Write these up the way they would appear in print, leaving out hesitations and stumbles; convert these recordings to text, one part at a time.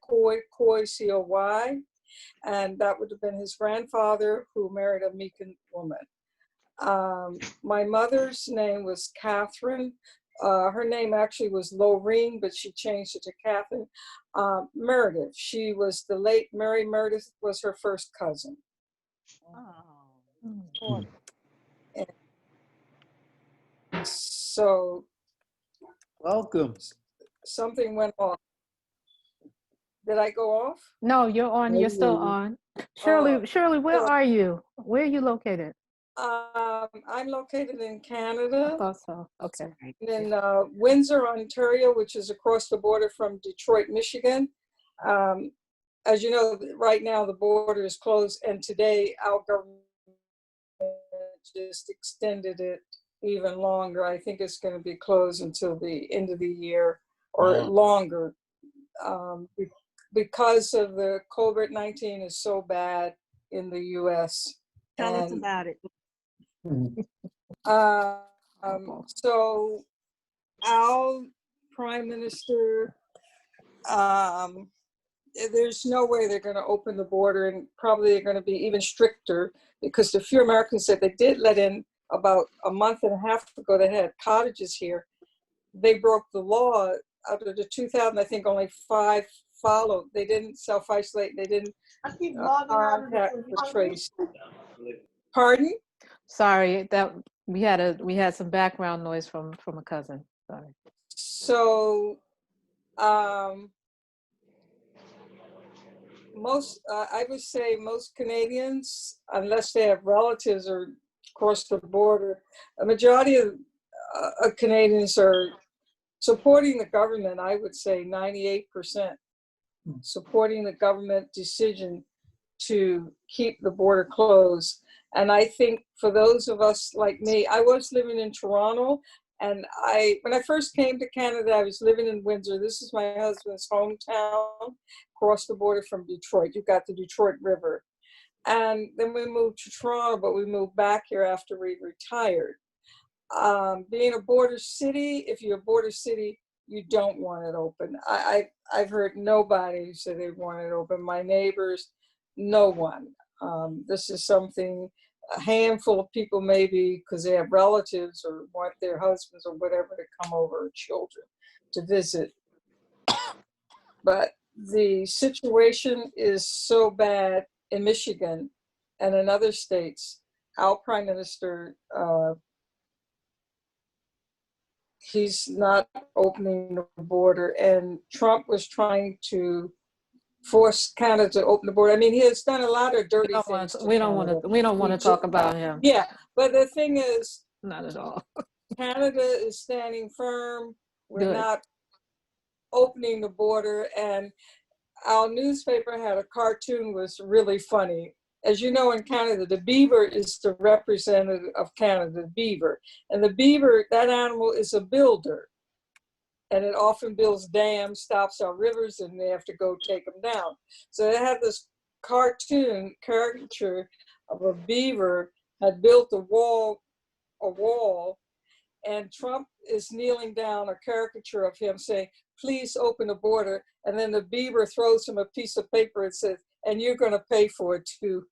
Coy, C-O-Y, and that would have been his grandfather who married a Mexican woman. My mother's name was Catherine. Her name actually was Lorene, but she changed it to Catherine Meredith. She was the late Mary Meredith was her first cousin. Oh. So welcome. Something went off. Did I go off? No, you're on. You're still on. Shirley, where are you? Where are you located? I'm located in Canada. I thought so. Okay. In Windsor, Ontario, which is across the border from Detroit, Michigan. As you know, right now the border is closed, and today our government just extended it even longer. I think it's going to be closed until the end of the year or longer, because of the COVID-19 is so bad in the U.S. Tell us about it. So our prime minister, there's no way they're going to open the border, and probably they're going to be even stricter, because the few Americans that they did let in about a month and a half ago that had cottages here, they broke the law. Out of the 2,000, I think only 5 followed. They didn't self-isolate. They didn't contact the trace. Pardon? Sorry, that we had some background noise from a cousin. Sorry. So I would say most Canadians, unless they have relatives or cross the border, a majority of Canadians are supporting the government. I would say 98% supporting the government decision to keep the border closed. And I think for those of us like me, I was living in Toronto, and when I first came to Canada, I was living in Windsor. This is my husband's hometown, across the border from Detroit. You've got the Detroit River. And then we moved to Toronto, but we moved back here after we retired. Being a border city, if you're a border city, you don't want it open. I've heard nobody say they want it open. My neighbors, no one. This is something, a handful of people maybe because they have relatives or want their husbands or whatever to come over, or children to visit. But the situation is so bad in Michigan and in other states. Our prime minister, he's not opening the border, and Trump was trying to force Canada to open the border. I mean, he has done a lot of dirty things. We don't want to talk about him. Yeah, but the thing is, not at all. Canada is standing firm. We're not opening the border, and our newspaper had a cartoon was really funny. As you know, in Canada, the beaver is the representative of Canada, the beaver. And the beaver, that animal is a builder. And it often builds dams, stops our rivers, and they have to go take them down. So they have this cartoon caricature of a beaver had built a wall, and Trump is kneeling down, a caricature of him saying, please open the border. And then the beaver throws him a piece of paper and says, and you're going to pay for it too.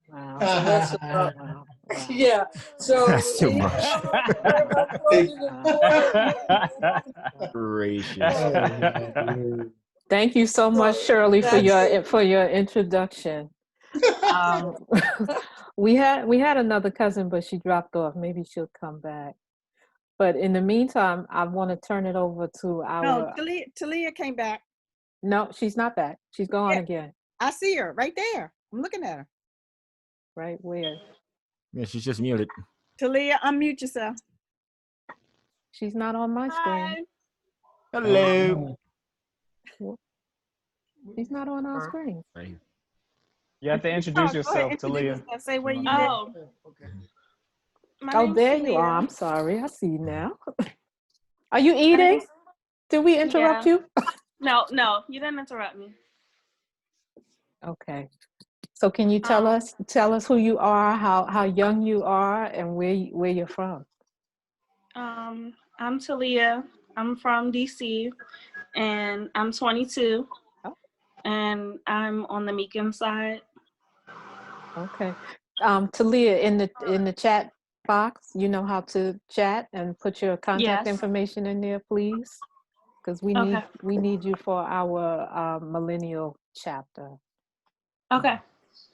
Wow. So that's about, wow. Yeah. So that's too much. Gracious. Thank you so much, Shirley, for your introduction. We had another cousin, but she dropped off. Maybe she'll come back. But in the meantime, I want to turn it over to our. No, Talia came back. No, she's not back. She's gone again. I see her right there. I'm looking at her. Right where? Yeah, she's just muted. Talia, unmute yourself. She's not on my screen. Hello. She's not on our screen. You have to introduce yourself, Talia. Say where you Oh. Okay. Oh, there you are. I'm sorry. I see you now. Are you eating? Did we interrupt you? No, you didn't interrupt me. Okay. So can you tell us who you are, how young you are, and where you're from? I'm Talia. I'm from DC, and I'm 22. and I'm on the Meekin side. Okay. Talia, in the chat box, you know how to chat and put your contact Yes. information in there, please, because Okay. we need you for our millennial chapter. Okay.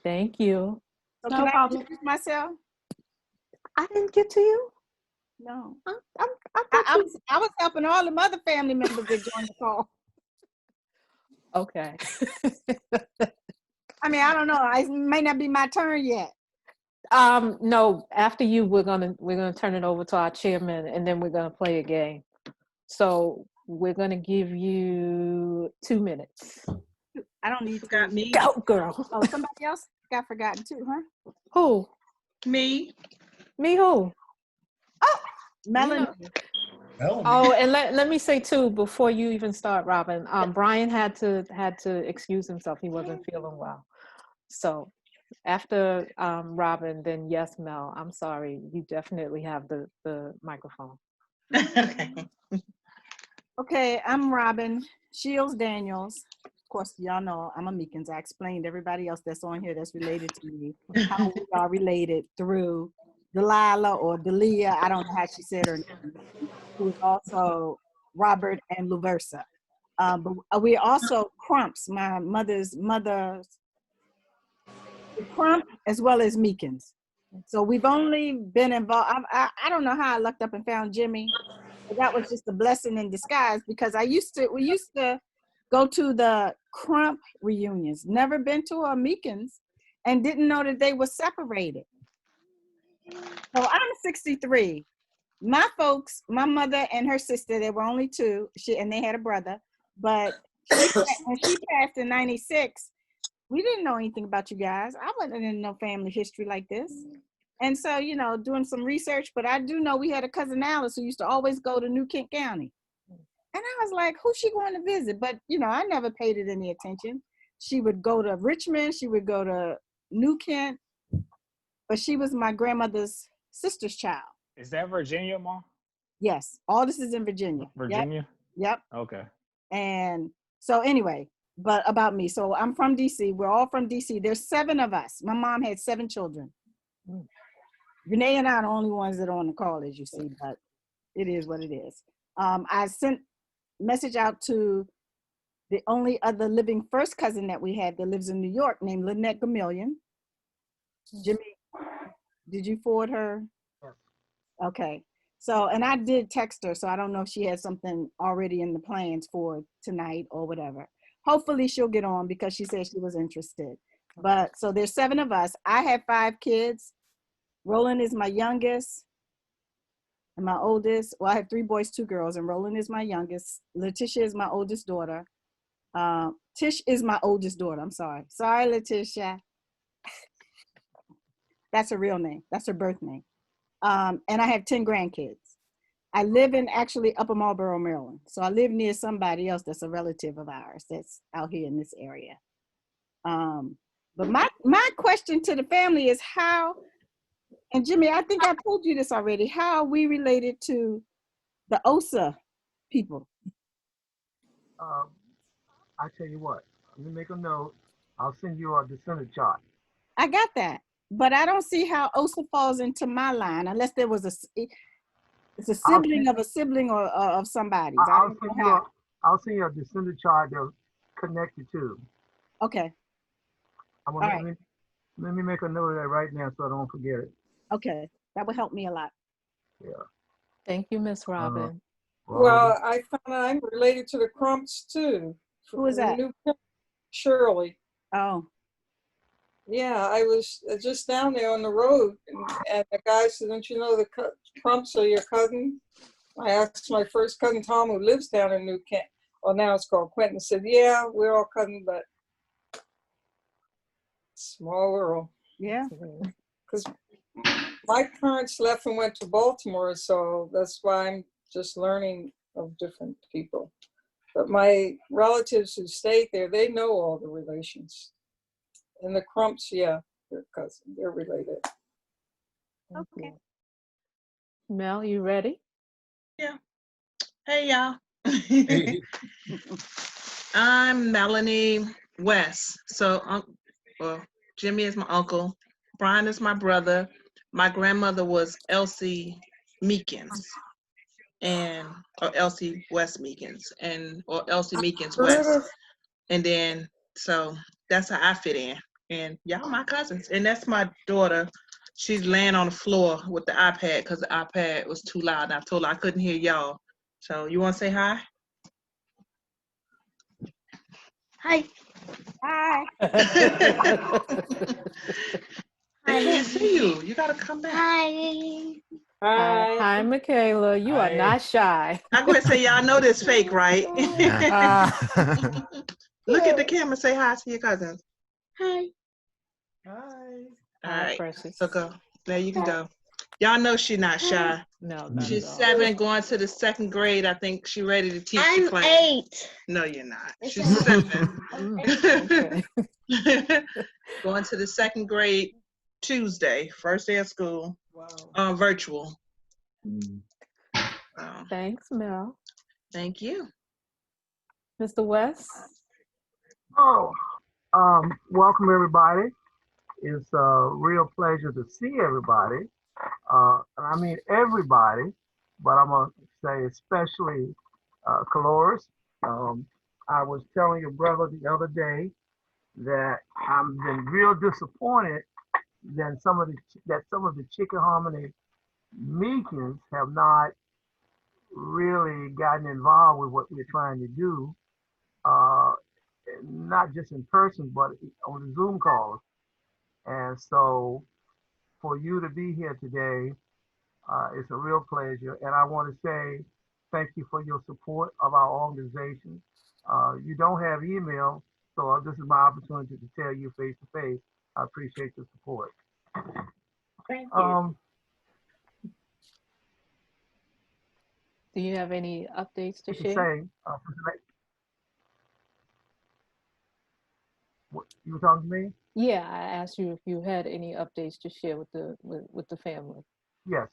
Thank you. So No can I problem. introduce myself? I didn't get to you. No. I I, thought I you. was I was helping all the other family members that joined the call. Okay. I mean, I don't know. It may not be my turn yet. No, after you, we're gonna turn it over to our chairman, and then we're gonna play a game. So we're gonna give you 2 minutes. I don't need to. Got me. Go, girl. Oh, somebody else got forgotten too, huh? Who? Me. Me? Who? Melanie. Oh, and let me say too, before you even start, Robin, Brian had to excuse himself. He wasn't feeling well. So after Robin, then yes, Mel, I'm sorry. You definitely have the microphone. Okay. Okay, I'm Robin Shields Daniels. Of course, y'all know I'm a Meekins. I explained everybody else that's on here that's related to me, how we are related through Delilah or Delia. I don't know how she said her name, who is also Robert and Luversa. But we're also Crumps, my mother's Crump, as well as Meekins. So we've only been involved. I don't know how I looked up and found Jimmy. But that was just a blessing in disguise because we used to go to the Crump reunions, never been to a Meekins, and didn't know that they were separated. So I'm 63. My folks, my mother and her sister, there were only two, and they had a brother, but when she passed in 96, we didn't know anything about you guys. I wasn't in no family history like this. And so, doing some research, but I do know we had a cousin Alice who used to always go to New Kent County. And I was like, who's she going to visit? But, I never paid it any attention. She would go to Richmond. She would go to New Kent. But she was my grandmother's sister's child. Is that Virginia, Mom? Yes. All this is in Virginia. Virginia? Yep. Okay. And so anyway, but about me. So I'm from DC. We're all from DC. There's 7 of us. My mom had 7 children. Renee and I are the only ones that are on the call, as you see, but it is what it is. I sent message out to the only other living first cousin that we have that lives in New York named Lynette Gamillion. Jimmy, did you forward her? Yes. Okay. So, and I did text her, so I don't know if she has something already in the plans for tonight or whatever. Hopefully she'll get on because she said she was interested. But so there's 7 of us. I have 5 kids. Roland is my youngest and my oldest. Well, I have 3 boys, 2 girls, and Roland is my youngest. Letitia is my oldest daughter. Tish is my oldest daughter. I'm sorry. Sorry, Letitia. That's her real name. That's her birth name. And I have 10 grandkids. I live in actually Upper Marlboro, Maryland. So I live near somebody else that's a relative of ours that's out here in this area. But my question to the family is how, and Jimmy, I think I told you this already, how are we related to the OSA people? I tell you what, let me make a note. I'll send you a descendant chart. I got that, but I don't see how OSA falls into my line unless there was it's a sibling of a sibling or of somebody's. I'll send you a descendant chart they're connected to. Okay. Let me make a note of that right now so I don't forget it. Okay, that would help me a lot. Yeah. Thank you, Miss Robin. Well, I found I'm related to the Crumps too. Who is that? Shirley. Oh. Yeah, I was just down there on the road, and the guy said, "Don't you know the Crumps are your cousin?" I asked my first cousin Tom, who lives down in New Kent. Well, now it's called Quentin. Said, "Yeah, we're all cousins, but small world." Yeah. Because my parents left and went to Baltimore, so that's why I'm just learning of different people. But my relatives who stayed there, they know all the relations. And the Crumps, yeah, they're cousins. They're related. Okay. Mel, you ready? Yeah. Hey, y'all. I'm Melanie Wes. So, well, Jimmy is my uncle. Brian is my brother. My grandmother was Elsie Meekins, or Elsie West Meekins, or Elsie Meekins West. And then, so that's how I fit in. And y'all my cousins. And that's my daughter. She's laying on the floor with the iPad because the iPad was too loud. And I told her I couldn't hear y'all. So you want to say hi? Hi. Hi. I can't see you. You got to come back. Hi. Hi, Michaela. You are Hi. not shy. I'm going to say, y'all know this fake, right? Ah. Look at the camera. Say hi to your cousins. Hi. Hi. All Hi, right. precious. So go. There you can go. Y'all know she's not shy. No, not She's at all. 7, going to the 2nd grade. I think she's ready to teach the I'm class. 8. No, you're not. Yes, She's I 7. Okay. Going to the 2nd grade Tuesday, first day of school. Wow. Virtual. Thanks, Mel. Thank you. Mr. West? Oh, welcome everybody. It's a real pleasure to see everybody. I mean everybody, but I'm gonna say especially Caloris. I was telling your brother the other day that I've been real disappointed that some of the Chicken Harmony Meekins have not really gotten involved with what we're trying to do, uh, not just in person, but on the Zoom calls. And so for you to be here today, it's a real pleasure. And I want to say thank you for your support of our organization. You don't have email, so this is my opportunity to tell you face to face. I appreciate the support. Thank you. Do you have any updates to You can share? say, you were talking to me? Yeah, I asked you if you had any updates to share with the family. Yes.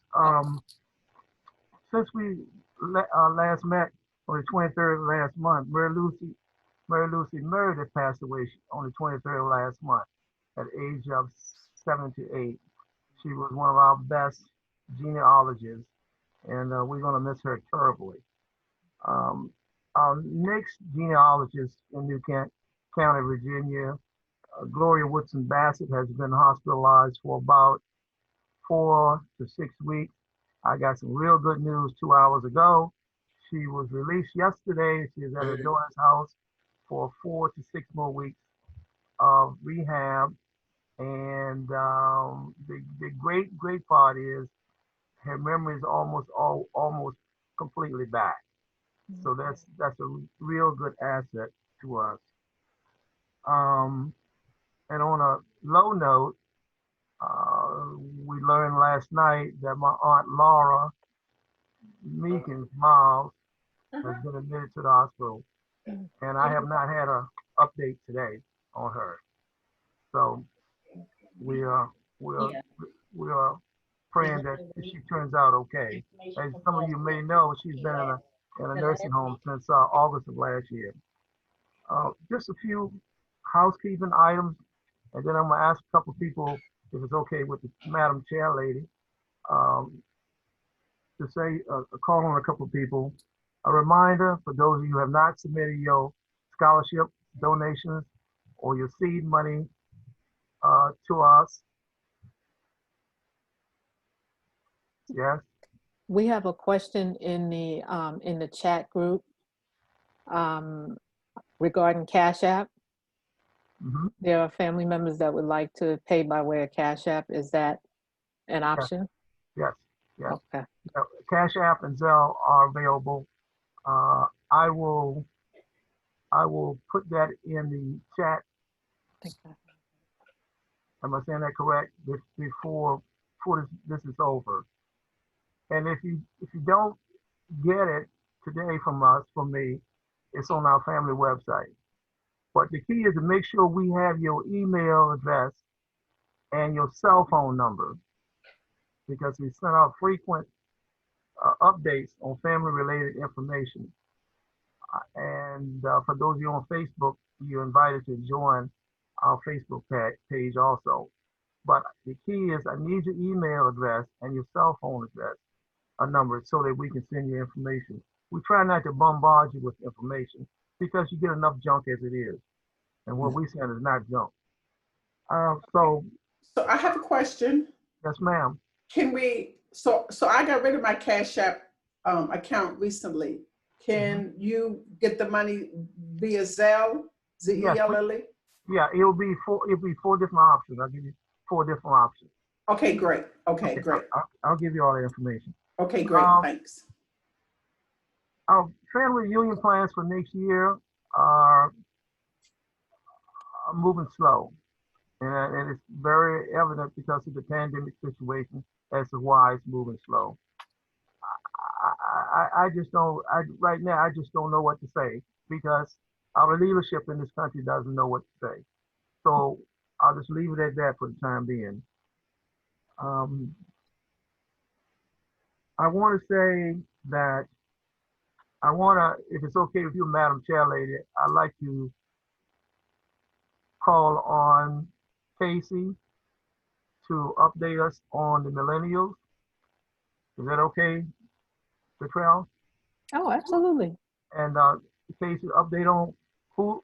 Since we last met on the 23rd of last month, Mary Lucy Meredith passed away on the 23rd of last month at the age of 78. She was one of our best genealogists, and we're going to miss her terribly. Our next genealogist in New County, Virginia, Gloria Woodson Bassett, has been hospitalized for about 4 to 6 weeks. I got some real good news 2 hours ago. She was released yesterday. She is at her daughter's house for 4 to 6 more weeks of rehab. And the great part is her memory is almost completely back. So that's a real good asset to us. And on a low note, we learned last night that my aunt Laura Meekins Miles has been admitted to the hospital, and I have not had an update today on her. So we are we are praying that she turns out okay. As some of you may know, she's been in a nursing home since August of last year. Just a few housekeeping items, and then I'm gonna ask a couple people if it's okay with the Madam Chair lady um, to say call on a couple of people. A reminder for those of you who have not submitted your scholarship donations or your seed money to us. Yes. We have a question in the chat group regarding Cash App. Mm-hmm. There are family members that would like to pay by way of Cash App. Is that an option? Yes. Yes. Okay. Cash App and Zelle are available. I will put that in the chat. Am I saying that correct? Before this is over. And if you don't get it today from me, it's on our family website. But the key is to make sure we have your email address and your cell phone number, because we send out frequent updates on family related information. And for those of you on Facebook, you're invited to join our Facebook page also. But the key is I need your email address and your cell phone address, a number, so that we can send you information. We try not to bombard you with information because you get enough junk as it is. And what we send is not junk. So, So I have a question. yes, ma'am. Can we, so I got rid of my Cash App account recently. Can you get the money via Zelle, Z-E-L-L-E? Yeah, it'll be four different options. I'll give you 4 different options. Okay, great. Okay, great. I'll give you all the information. Okay, great. Thanks. Our family reunion plans for next year are moving slow. And it's very evident because of the pandemic situation as to why it's moving slow. I just don't, right now, I just don't know what to say because our leadership in this country doesn't know what to say. So I'll just leave it at that for the time being. I want to say that if it's okay with you, Madam Chair Lady, I'd like to call on Casey to update us on the millennials. Is that okay, Latrell? Oh, absolutely. And Casey, update on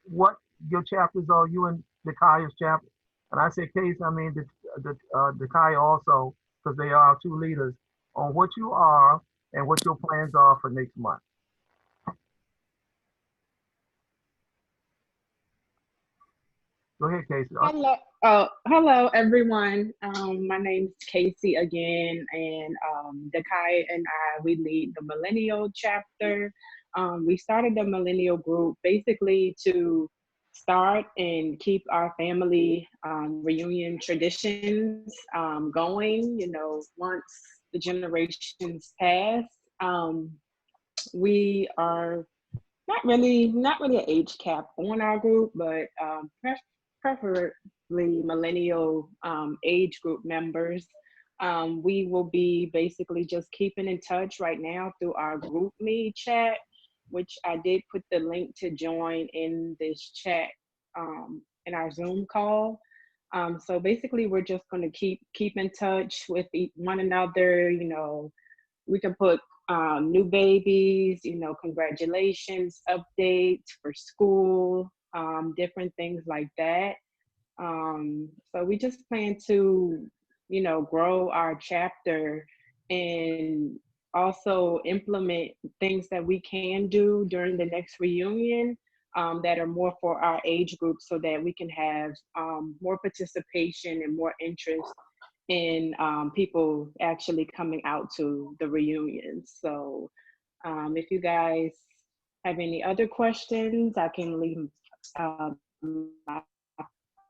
what your chapters are, you and Dakaya's chapter. And I say Casey, I mean Dakaya also, because they are our 2 leaders, on what you are and what your plans are for next month. Go ahead, Casey. Hello everyone. My name is Casey again, and Dakai and we lead the Millennial chapter. We started the Millennial group basically to start and keep our family reunion traditions going. You know, once the generations pass, we are not really an age cap on our group, but preferably millennial age group members. We will be basically just keeping in touch right now through our group me chat, which I did put the link to join in this chat in our Zoom call. So basically, we're just going to keep in touch with one another. You know, we can put new babies, you know, congratulations, updates for school, different things like that. So we just plan to, you know, grow our chapter and also implement things that we can do during the next reunion that are more for our age group so that we can have more participation and more interest in people actually coming out to the reunions. So if you guys have any other questions, I can leave my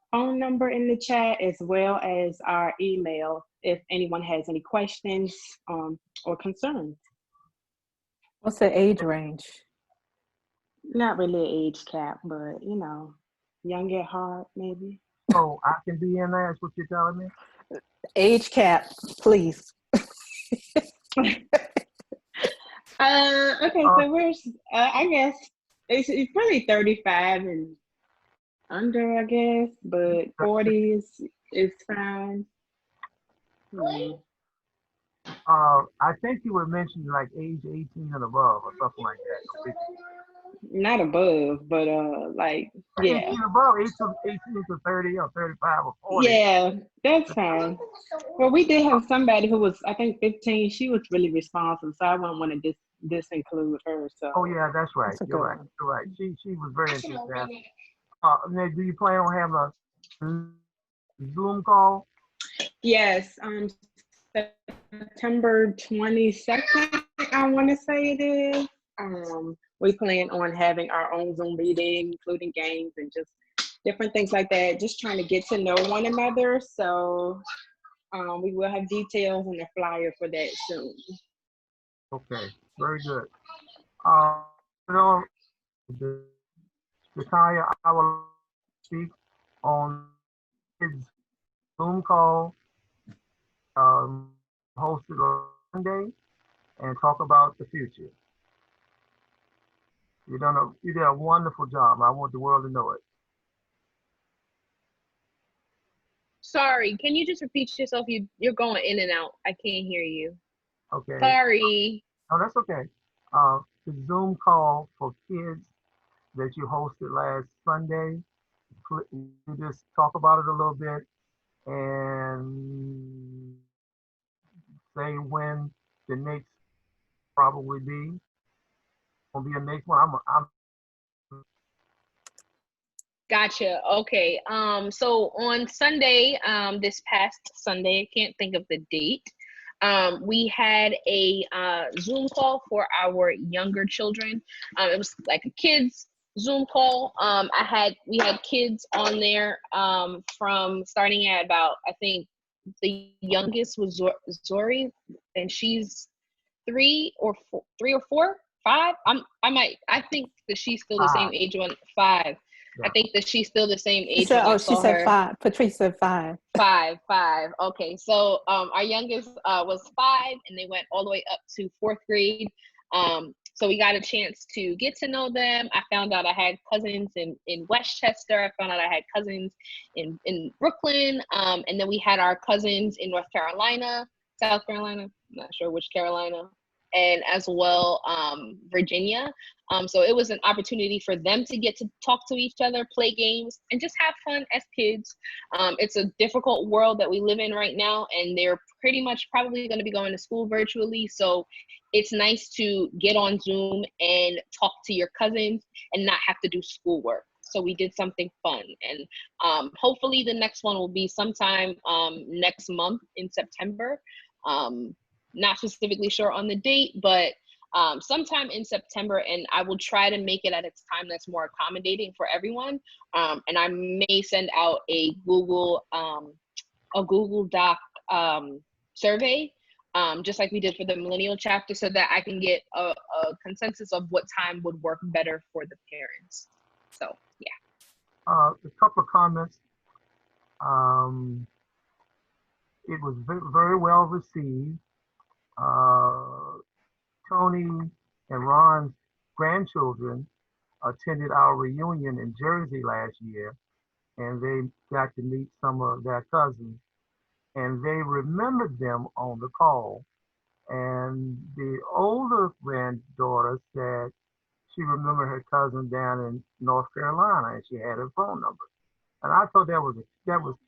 phone number in the chat as well as our email if anyone has any questions or concerns. What's the age range? Not really an age cap, but you know, young at heart maybe. Oh, I can be in there, is what you're telling me? Age cap, please. Okay, so where's I guess it's probably 35 and under, I guess, but 40 is fine. I think you were mentioning like age 18 and above or something like that. Not above, but like, yeah. 18 above, 18 to 30 or 35 or 40. Yeah, that's fine. Well, we did have somebody who was, I think, 15. She was really responsive, so I wouldn't want to disinclude her. So. Oh yeah, that's right. You're right. You're right. She was very enthusiastic. Now, do you plan on having a Zoom call? Yes, September 22nd, I want to say it is. We plan on having our own Zoom meeting, including games and just different things like that, just trying to get to know one another. So we will have details and a flyer for that soon. Okay, very good. Zakaya, I will speak on his Zoom call hosted on Monday and talk about the future. You did a wonderful job. I want the world to know it. Sorry, can you just repeat yourself? You're going in and out. I can't hear you. Okay. Sorry. Oh, that's okay. The Zoom call for kids that you hosted last Sunday. You just talk about it a little bit and say when the next probably be. Will be a next one. I'm Gotcha. Okay. So on Sunday, this past Sunday, I can't think of the date. We had a Zoom call for our younger children. It was like a kids Zoom call. We had kids on there from starting at about, I think the youngest was Zori, and she's 3 or 4, 5. I think that she's still the same age. 5. Yeah. I think that she's still the same She age said, when I oh, she saw said her. 5. Patrice said 5. 5. Okay, so our youngest was 5, and they went all the way up to 4th grade. So we got a chance to get to know them. I found out I had cousins in Westchester. I found out I had cousins in Brooklyn. And then we had our cousins in North Carolina, South Carolina, I'm not sure which Carolina, and as well Virginia. So it was an opportunity for them to get to talk to each other, play games, and just have fun as kids. It's a difficult world that we live in right now, and they're pretty much probably going to be going to school virtually. So it's nice to get on Zoom and talk to your cousins and not have to do schoolwork. So we did something fun, and hopefully the next one will be sometime next month in September. Not specifically sure on the date, but sometime in September, and I will try to make it at a time that's more accommodating for everyone. And I may send out a Google Doc survey, just like we did for the millennial chapter, so that I can get a consensus of what time would work better for the parents. So yeah. A couple of comments. It was very well received. Tony and Ron's grandchildren attended our reunion in Jersey last year, and they got to meet some of their cousins, and they remembered them on the call. And the older granddaughter said she remembered her cousin down in North Carolina, and she had her phone number. And I thought that was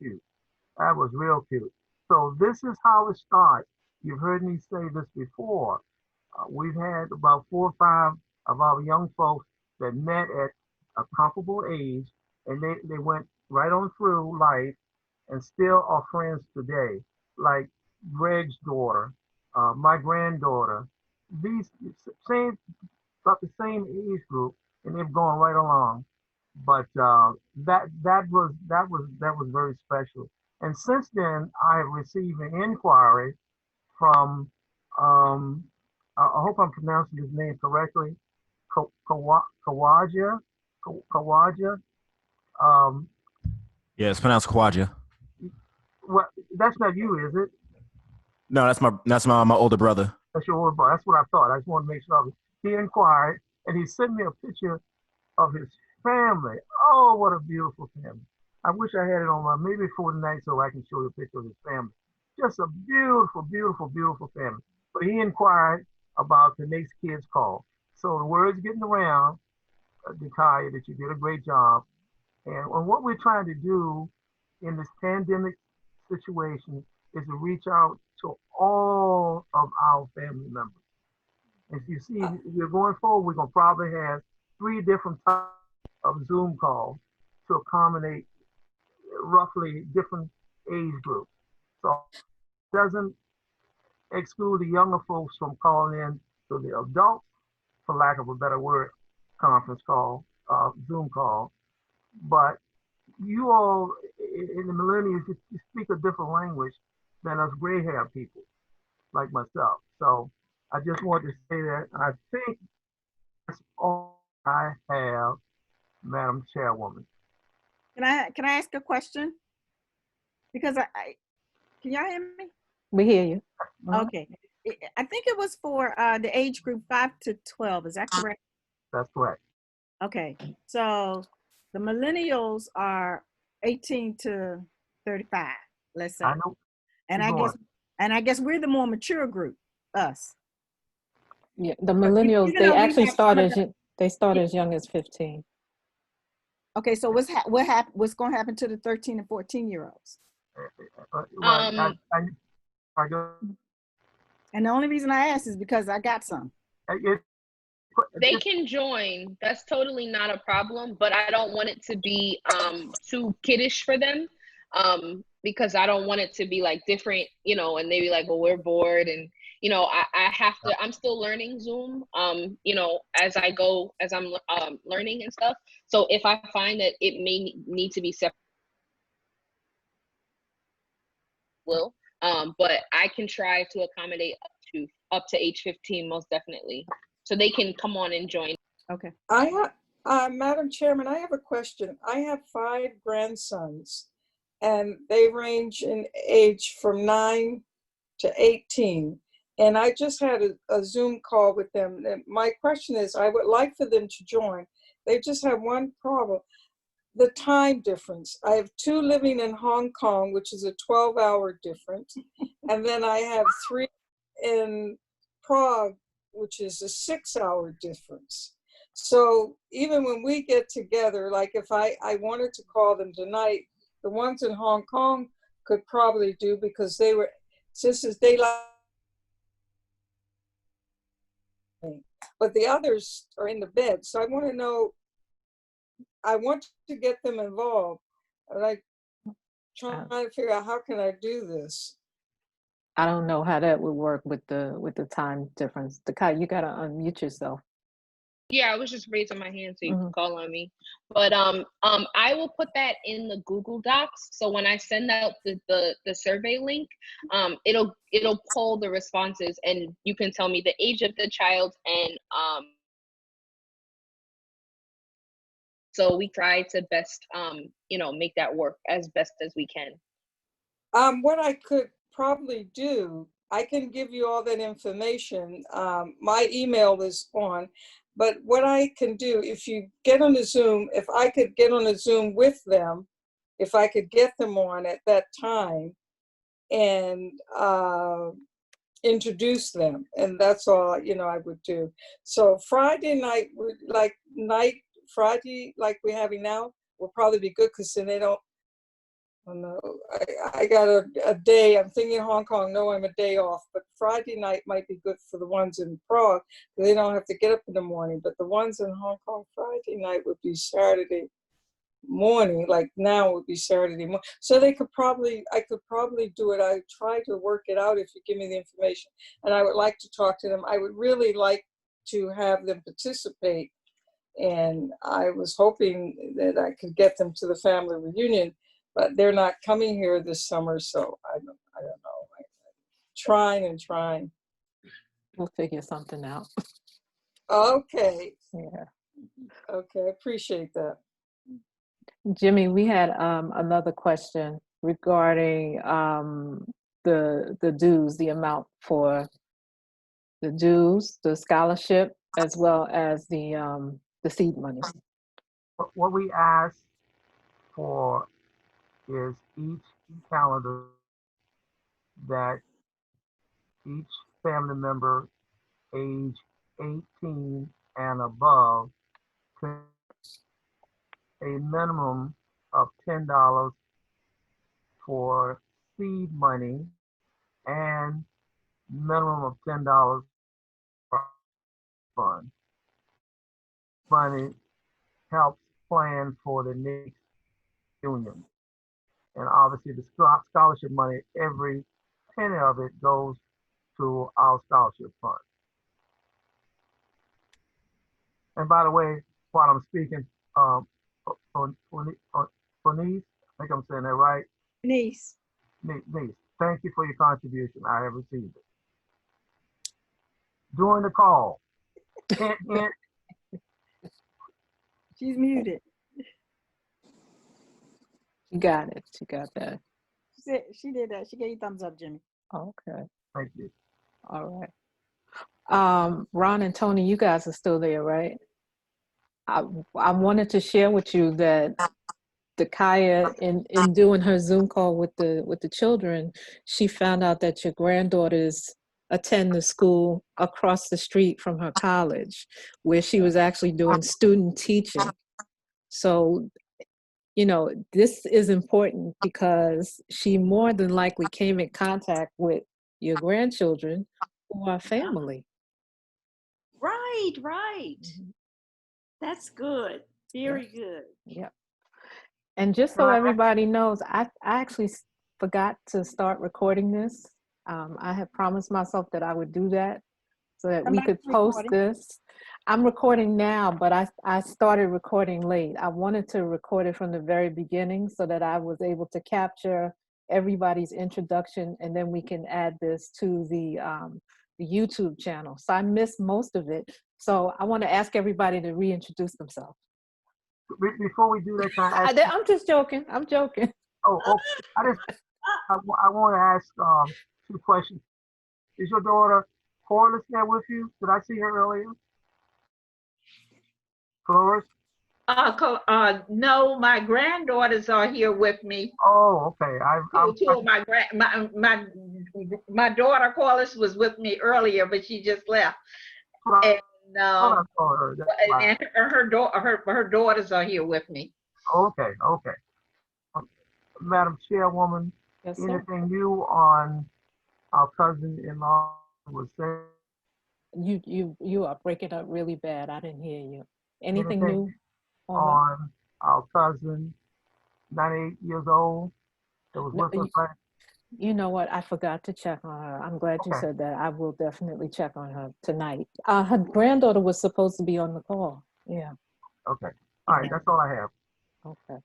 cute. That was real cute. So this is how it starts. You've heard me say this before. We've had about 4 or 5 of our young folks that met at a comparable age, and they went right on through life and still are friends today. Like Greg's daughter, my granddaughter, these same about the same age group, and they've gone right along. But that was very special. And since then, I have received an inquiry from I hope I'm pronouncing his name correctly, Kawaja. Kawaja. Yeah, it's pronounced Kawaja. Well, that's not you, is it? No, that's my older brother. That's your older brother. That's what I thought. I just want to make sure. He inquired, and he sent me a picture of his family. Oh, what a beautiful family. I wish I had it on maybe for tonight so I can show you a picture of his family. Just a beautiful, beautiful, beautiful family. But he inquired about the next kids call. So the word's getting around, Jakaya, that you did a great job. And what we're trying to do in this pandemic situation is to reach out to all of our family members. As you see, we're going forward, we're going to probably have 3 different types of Zoom calls to accommodate roughly different age groups. So it doesn't exclude the younger folks from calling in to the adults, for lack of a better word, conference call, Zoom call. But you all in the millennials, you speak a different language than us gray hair people like myself. So I just wanted to say that. I think that's all I have, Madam Chairwoman. Can I ask a question? Because I can y'all hear me? We hear you. Okay. I think it was for the age group 5 to 12. Is that correct? That's correct. Okay, so the millennials are 18 to 35, let's say. I know. And Keep I guess going. we're the more mature group, us. Yeah, the But, millennials, you they know, we actually have some start of as they start the, as young as 15. okay, so what's going to happen to the 13 and 14-year-olds? Well, I go. And the only reason I ask is because I got some. They can join. That's totally not a problem, but I don't want it to be too kiddish for them, because I don't want it to be like different, you know, and they be like, well, we're bored, and you know, I have to. I'm still learning Zoom, you know, as I go, as I'm learning and stuff. So if I find that it may need to be separate, will, but I can try to accommodate up to age 15, most definitely, so they can come on and join. Okay. I have, Madam Chairman, I have a question. I have 5 grandsons, and they range in age from 9 to 18. And I just had a Zoom call with them. And my question is, I would like for them to join. They just have one problem, the time difference. I have 2 living in Hong Kong, which is a 12-hour difference. And then I have 3 in Prague, which is a 6-hour difference. So even when we get together, like if I wanted to call them tonight, the ones in Hong Kong could probably do, because they were, since it's daylight, but the others are in the bed. So I want to know, I want to get them involved. Like trying to figure out how can I do this. I don't know how that would work with the time difference. You gotta unmute yourself. Yeah, I was just raising my hand so you can call on me. But I will put that in the Google Docs. So when I send out the survey link, it'll pull the responses, and you can tell me the age of the child, and so we try to best you know, make that work as best as we can. What I could probably do, I can give you all that information. My email is on, but what I can do, if you get on a Zoom, if I could get on a Zoom with them, if I could get them on at that time and introduce them, and that's all, you know, I would do. So Friday night, Friday, like we're having now, will probably be good, because then they don't, oh no, I got a day, I'm thinking Hong Kong, no, I'm a day off, but Friday night might be good for the ones in Prague, they don't have to get up in the morning, but the ones in Hong Kong, Friday night would be Saturday morning, like now would be Saturday morning. So I could probably do it. I try to work it out if you give me the information. And I would like to talk to them. I would really like to have them participate. And I was hoping that I could get them to the family reunion, but they're not coming here this summer, so I don't know. I'm trying and trying. We'll figure something out. Okay. Yeah. Okay, appreciate that. Jimmy, we had another question regarding the dues, the amount for the dues, the scholarship, as well as the seed money. What we ask for is each calendar that each family member age 18 and above can a minimum of $10 for seed money and minimum of $10 for fund. Money helps plan for the next union. And obviously the scholarship money, every penny of it goes to our scholarship fund. And by the way, while I'm speaking, for niece, I think I'm saying that right. Niece. Niece, thank you for your contribution. I have received it. During the call, hint, hint. She's muted. You got it. You got that. She did that. She gave you thumbs up, Jimmy. Okay. Thank you. All right. Ron and Tony, you guys are still there, right? I wanted to share with you that the Kaya, in doing her Zoom call with the children, she found out that your granddaughters attend the school across the street from her college, where she was actually doing student teaching. So, you know, this is important because she more than likely came in contact with your grandchildren who are family. Right, right. That's good. Very good. Yep. And just so everybody knows, I actually forgot to start recording this. I had promised myself that I would do that so that we could post this. I'm recording now, but I started recording late. I wanted to record it from the very beginning so that I was able to capture everybody's introduction, and then we can add this to the YouTube channel. So I missed most of it. So I want to ask everybody to reintroduce themselves. Before we do that, can I ask? I'm just joking. I'm joking. Oh, okay. I want to ask 2 questions. Is your daughter Corliss there with you? Did I see her earlier? Flores? No, my granddaughters are here with me. Oh, okay. Two of my daughter Corliss was with me earlier, but she just left. And her daughters are here with me. Okay. Madam Chairwoman, yes, anything new on our cousin-in-law was saying? You are breaking up really bad. I didn't hear you. Anything new on our cousin, 98 years old, that was with us last? You know what? I forgot to check on her. I'm glad you said that. I will definitely check on her tonight. Her granddaughter was supposed to be on the call. Yeah. Okay. All right. That's all I have. Okay.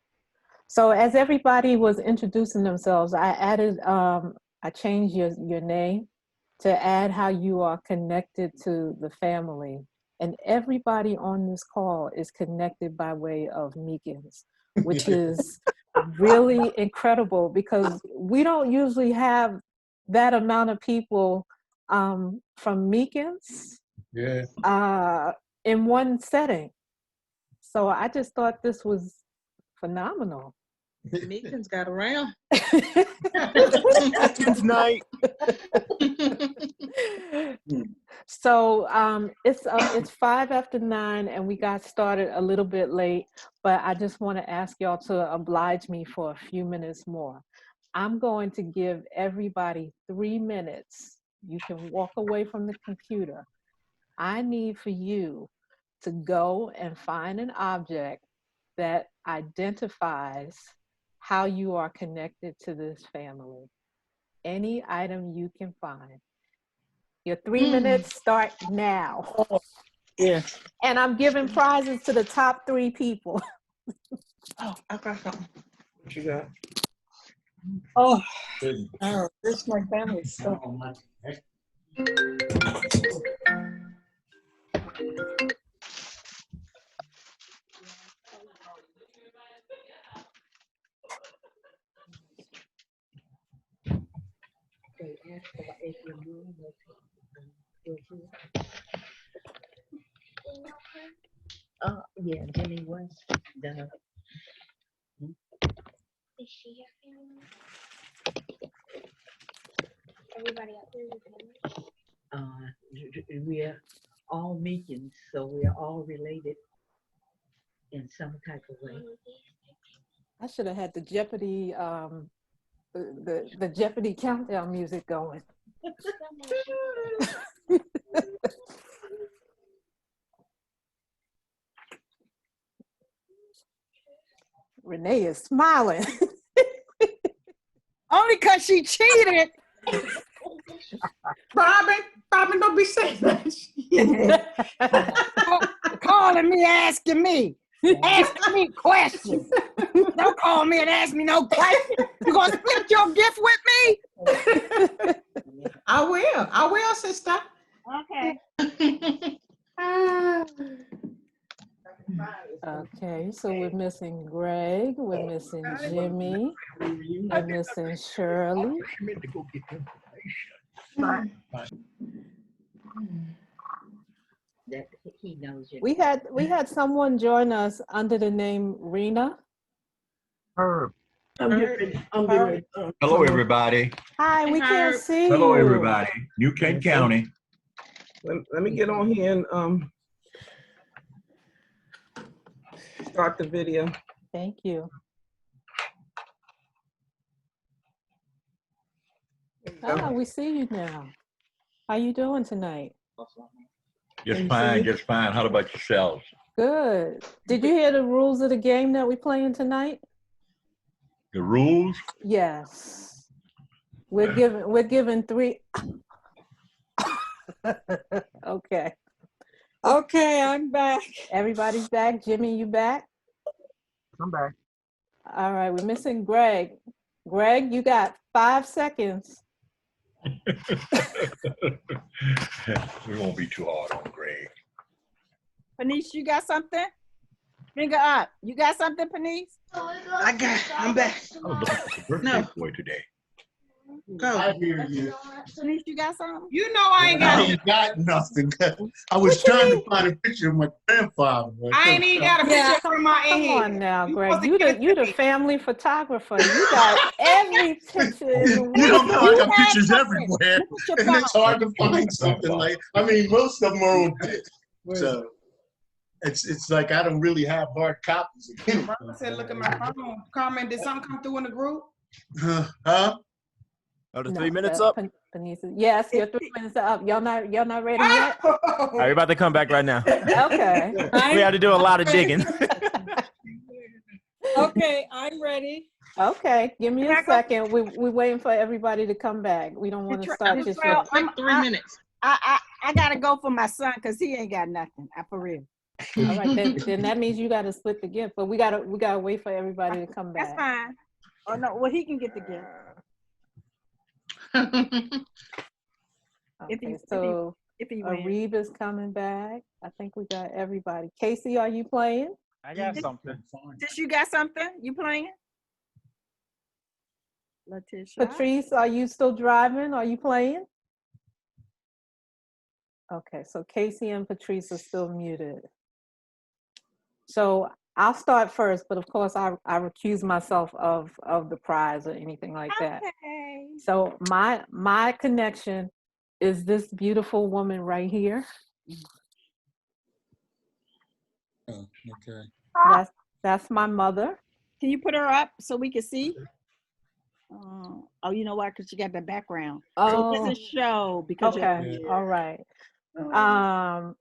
So as everybody was introducing themselves, I added, I changed your name to add how you are connected to the family. And everybody on this call is connected by way of Meekins, which is really incredible because we don't usually have that amount of people from Meekins in one setting. So I just thought this was phenomenal. Meekins got around. Tonight. So it's 5 after 9 and we got started a little bit late, but I just want to ask y'all to oblige me for a few minutes more. I'm going to give everybody 3 minutes. You can walk away from the computer. I need for you to go and find an object that identifies how you are connected to this family. Any item you can find. Your 3 minutes start now. Yeah. And I'm giving prizes to the top 3 people. Oh, I got something. What you got? Oh, this is my family stuff. Yeah, Jenny West. Is she your family? Everybody out there is family? We're all Meekins, so we're all related in some type of way. I should have had the Jeopardy, the Jeopardy countdown music going. Renee is smiling. Only because she cheated. Robin, don't be saying that. Calling me, asking me questions. Don't call me and ask me no questions. You gonna split your gift with me? I will, sister. Okay. Okay, so we're missing Greg, we're missing Jimmy, we're missing Shirley. he knows your We had someone join us under the name Rena. Herb. I'm getting ready. Hello, everybody. Hi, we can't see Hello, you. everybody. New Kent County. Let me get on here and start the video. Thank you. Ah, we see you now. How you doing tonight? Just fine, just fine. How about yourselves? Good. Did you hear the rules of the game that we're playing tonight? The rules? Yes. We're given 3. Okay. Okay, I'm back. Everybody's back. Jimmy, you back? I'm back. All right, we're missing Greg. Greg, you got 5 seconds. We won't be too hard on Greg. Panice, you got something? Finger up. You got something, Panice? I'm back. I was looking for the birthday boy today. Go. I hear you. Panice, you got something? You know I ain't got I ain't got nothing. I was trying to find a picture of my grandfather. I ain't even got a picture from my Come on now, Greg. You the family photographer. You got every picture in the world. You don't know I got pictures something. everywhere, and it's hard to find something like. I mean, most of them are on disc, so it's like I don't really have hard copies. Brother said, "Look at my phone." Carmen, did something come through in the group? Huh? Oh, the 3 minutes up? Yes, your 3 minutes are up. Y'all not ready yet? All right, we're about to come back right now. Okay. We have to do a lot of digging. Okay, I'm ready. Okay, give me a second. We're waiting for everybody to come back. We don't want to start just yet. Quick 3 minutes. I gotta go for my son because he ain't got nothing. For real. All right, then that means you got to split the gift, but we gotta wait for everybody to come back. That's fine. Oh no, well he can get the gift. Okay, so Arib is coming back. I think we got everybody. Casey, are you playing? I got something. Tish, you got something? You playing? Letitia. Patrice, are you still driving? Are you playing? Okay, so Casey and Patrice are still muted. So I'll start first, but of course I recuse myself of the prize or anything like that. Okay. So my connection is this beautiful woman right here. Oh, okay. That's my mother. Can you put her up so we can see? Oh, you know why? Because she got the background. So it doesn't show because okay. All right.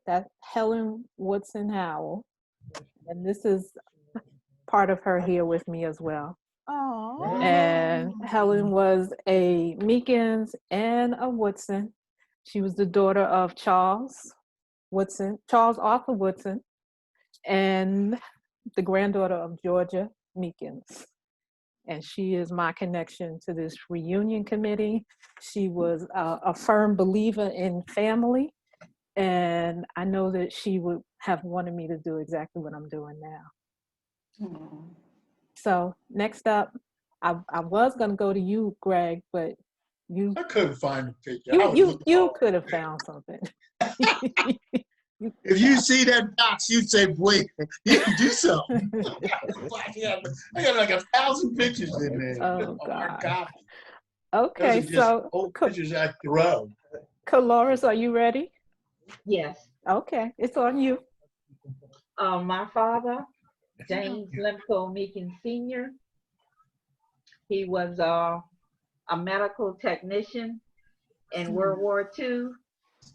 That's Helen Woodson Howell, and this is part of her here with me as well. Oh. And Helen was a Meekins and a Woodson. She was the daughter of Charles Arthur Woodson, and the granddaughter of Georgia Meekins. And she is my connection to this reunion committee. She was a firm believer in family. And I know that she would have wanted me to do exactly what I'm doing now. Oh. So next up, I was going to go to you, Greg, but I couldn't find a picture. You could have found something. If you see that box, you'd say, boy, you can do something. I got like 1,000 pictures in there. Oh, God. Those Okay, are just so old pictures I throw. Caloris, are you ready? Yes. Okay, it's on you. My father, James Lemco Meekins Sr., he was a medical technician in World War II,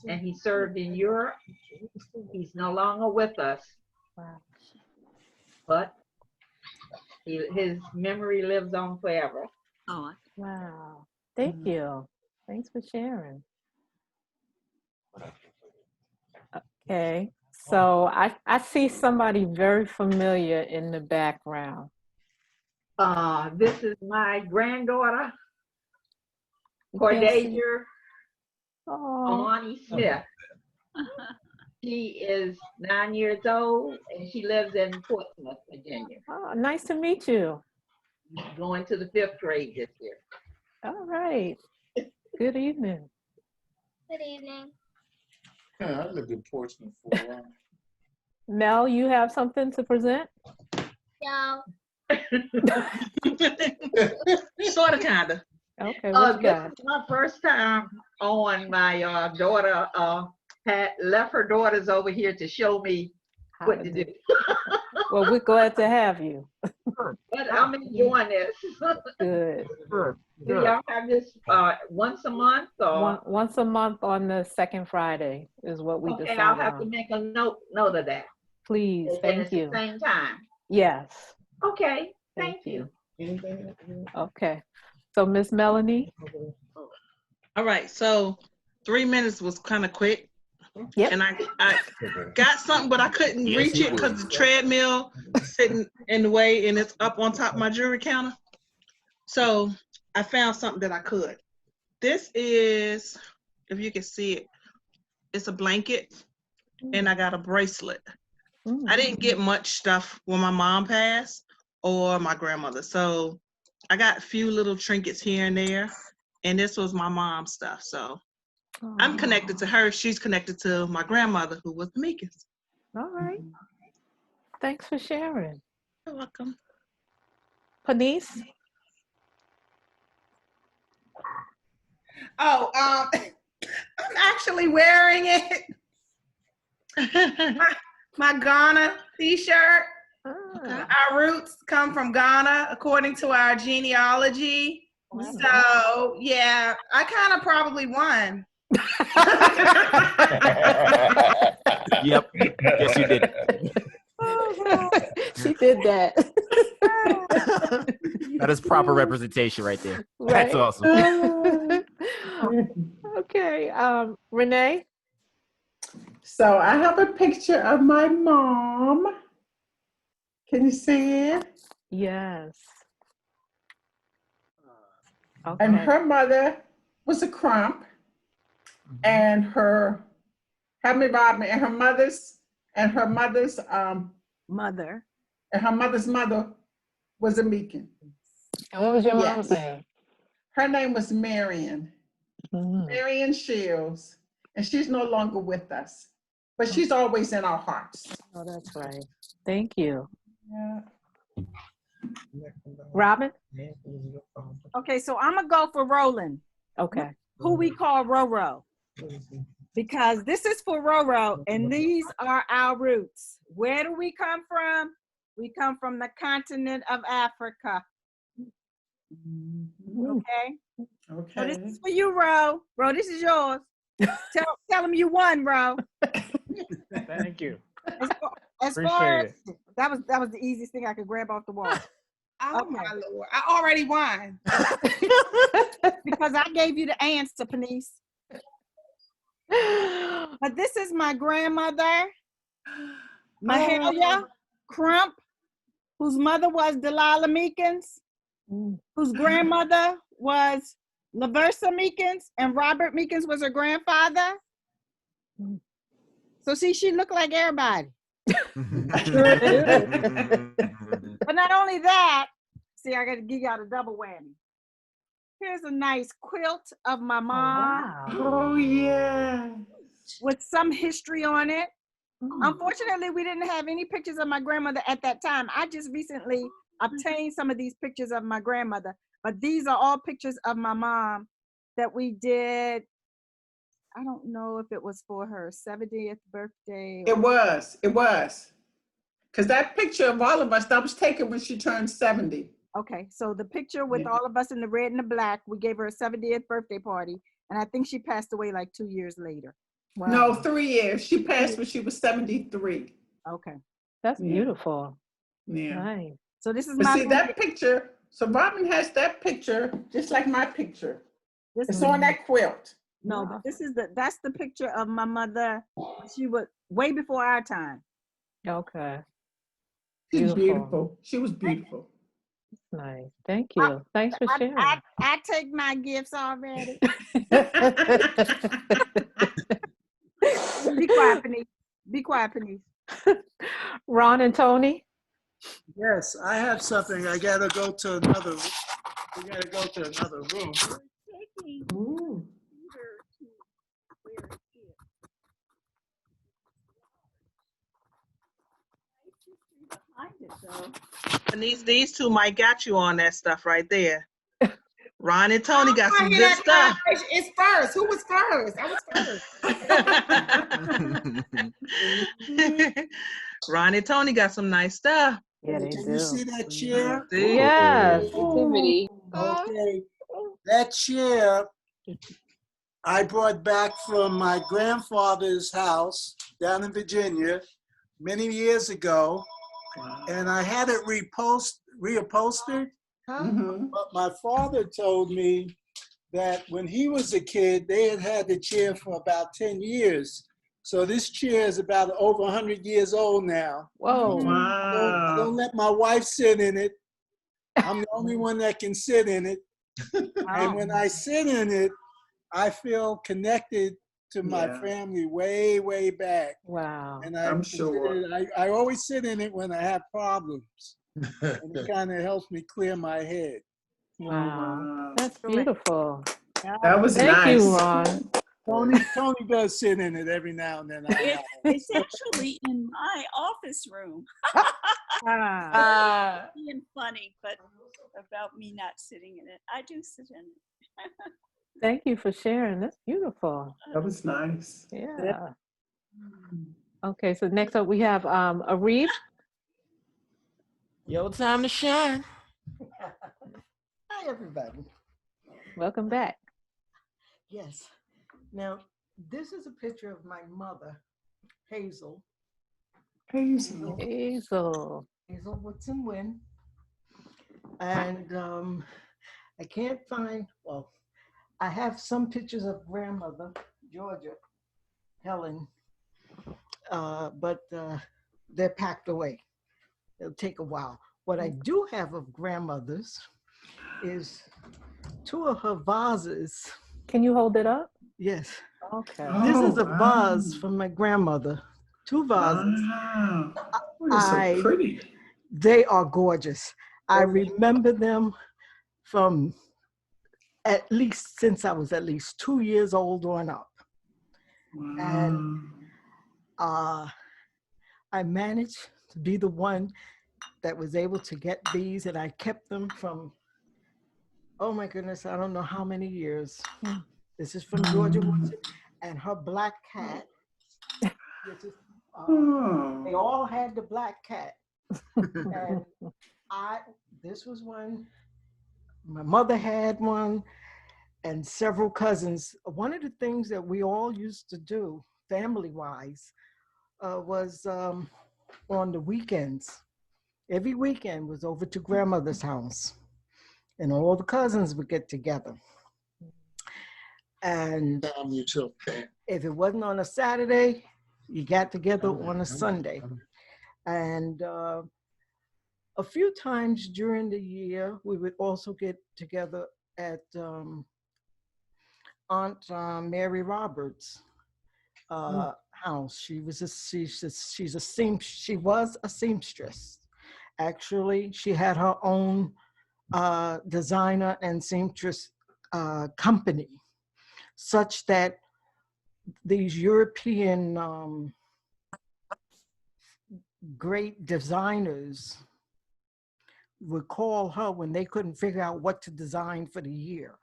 and he served in Europe. He's no longer with us. Wow. But his memory lives on forever. Oh, wow. Thank you. Thanks for sharing. Okay, so I see somebody very familiar in the background. This is my granddaughter, Cordasia Amani Smith. She is 9 years old and she lives in Portsmouth, Virginia. Oh, nice to meet you. Going to the 5th grade this year. All right. Good evening. Good evening. Yeah, I lived in Portsmouth for a while. Mel, you have something to present? Yeah. Sort of, kind of. Okay, what you This got? is my first time on. My daughter had left her daughters over here to show me what to do. Well, we're glad to have you. But I'm enjoying this. Good. Do y'all have this once a month or? Once a month on the second Friday is what we Okay, decided I'll have to on. make a note of that. Please, And thank it's you. the same time. Yes. Okay, Thank thank you. Okay. So Miss Melanie? All right, so 3 minutes was kind of quick. Yep. And I got something, but I couldn't reach it because the treadmill sitting in the way and it's up on top of my jewelry counter. So I found something that I could. This is, if you can see it, it's a blanket and I got a bracelet. I didn't get much stuff when my mom passed or my grandmother. So I got a few little trinkets here and there. And this was my mom's stuff. So I'm connected to her. She's connected to my grandmother, who was the Meekins. All right. Thanks for sharing. You're welcome. Panise? Oh, I'm actually wearing it. my Ghana t-shirt. Our roots come from Ghana, according to our genealogy. So, yeah, I kind of probably won. Yep. Yes, you did. She did that. That is proper representation right there. Right? That's awesome. Okay. Renee? So I have a picture of my mom. Can you see it? Yes. Okay. And her mother was a crump. And her mother and her mother's mother. And her mother's mother was a Meekin. And what was your mom's name? Her name was Marion. Marion Shields. And she's no longer with us. But she's always in our hearts. Oh, that's right. Thank you. Yeah. Robin? Okay, so I'm gonna go for Roland. Okay. Who we call Roro. Because this is for Roro, and these are our roots. Where do we come from? We come from the continent of Africa. Okay? Okay. So this is for you, Ro. Ro, this is yours. Tell them you won, Ro. Thank you. As far as that was the easiest thing I could grab off the wall. Oh my Lord. I already won. Because I gave you the answer, Panise. But this is my grandmother, Mahalia Crump, whose mother was Delilah Meekins, whose grandmother was Laversa Meekins, and Robert Meekins was her grandfather. So see, she looked like everybody. But not only that, see, I got to give y'all a double whammy. Here's a nice quilt of my mom. Oh, yeah. With some history on it. Unfortunately, we didn't have any pictures of my grandmother at that time. I just recently obtained some of these pictures of my grandmother, but these are all pictures of my mom that we did. I don't know if it was for her 70th birthday. It was. Because that picture of all of us, that was taken when she turned 70. Okay, so the picture with all of us in the red and the black, we gave her a 70th birthday party, and I think she passed away like 2 years later. Wow. No, 3 years. She passed when she was 73. Okay. That's beautiful. Yeah. Nice. So this is that picture. So Robin has that picture just like my picture. It's on that quilt. No, but that's the picture of my mother. She was way before our time. Okay. She's beautiful. She was beautiful. Nice. Thank you. Thanks for sharing. I take my gifts already. Be quiet, Panise. Be quiet, Panise. Ron and Tony? Yes, I have something. I gotta go to another. We gotta go to another room. Ooh. So. Denise, these two might got you on that stuff right there. Ron and Tony got I some hear good that stuff. conversation. It's first. Who was first? I was first. Ron and Tony got some nice stuff. Yeah, they Can do. you see that chair? See? Yes. Activity. Okay. That chair I brought back from my grandfather's house down in Virginia many years ago, and I had it reupholstered. But my father told me that when he was a kid, they had the chair for about 10 years. So this chair is about over 100 years old now. Whoa. I don't let my wife sit in it. I'm the only one that can sit in it. And when I sit in it, I feel connected to my family way, way back. Wow. And I'm sure. I always sit in it when I have problems. And it kind of helps me clear my head. Wow. That's beautiful. That was Thank nice. you, Ron. Tony does sit in it every now and then. It's actually in my office room. Being funny, but about me not sitting in it. I do sit in it. Thank you for sharing. That's beautiful. That was nice. Yeah. Okay, so next up we have Arif. Yo, time to shine. Hi, everybody. Welcome back. Yes. Now, this is a picture of my mother, Hazel. Hazel Woodson Wynn. And I can't find, well, I have some pictures of grandmother, Georgia, Helen, but they're packed away. It'll take a while. What I do have of grandmothers is two of her vases. Can you hold it up? Yes. Okay. This is a vase from my grandmother. Two vases. Wow. They're so pretty. They are gorgeous. I remember them from at least since I was at least 2 years old on up. And I managed to be the one that was able to get these, and I kept them from, oh my goodness, I don't know how many years. This is from Georgia Woodson and her black cat. This is, they all had the black cat. And this was one, my mother had one, and several cousins. One of the things that we all used to do, family-wise, was on the weekends. Every weekend was over to grandmother's house, and all the cousins would get together. And if it wasn't on a Saturday, you got together on a Sunday. And a few times during the year, we would also get together at Aunt Mary Roberts' house. She was a seamstress. Actually, she had her own designer and seamstress company, such that these European great designers would call her when they couldn't figure out what to design for the year.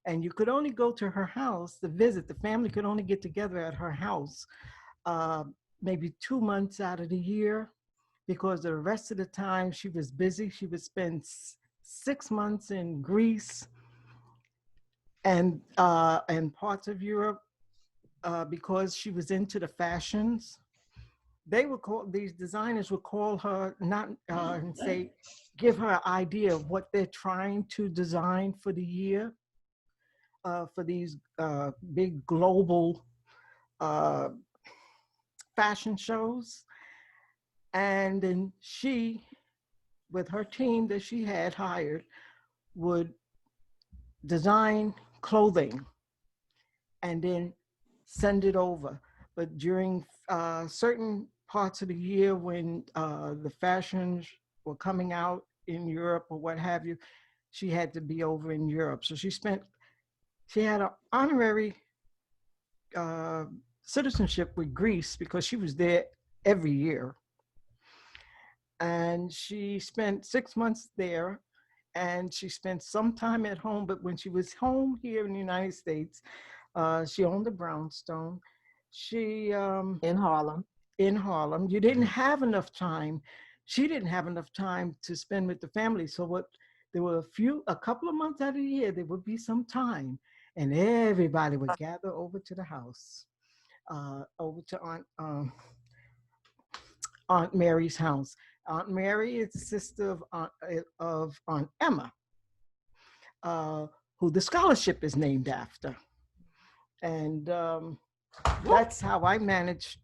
And you could only go to her house to visit. The family could only get together at her house maybe 2 months out of the year, because the rest of the time she was busy. She would spend 6 months in Greece and parts of Europe because she was into the fashions. These designers would call her and say, give her an idea of what they're trying to design for the year, for these big global fashion shows. And then she, with her team that she had hired, would design clothing and then send it over. But during certain parts of the year when the fashions were coming out in Europe or what have you, she had to be over in Europe. So she had an honorary citizenship with Greece because she was there every year. And she spent 6 months there, and she spent some time at home. But when she was home here in the United States, she owned a brownstone. She in Harlem. In Harlem, you didn't have enough time. She didn't have enough time to spend with the family. So there were a couple of months out of the year, there would be some time, and everybody would gather over to the house, over to Aunt Mary's house. Aunt Mary is the sister of Aunt Emma, who the scholarship is named after. And that's how I managed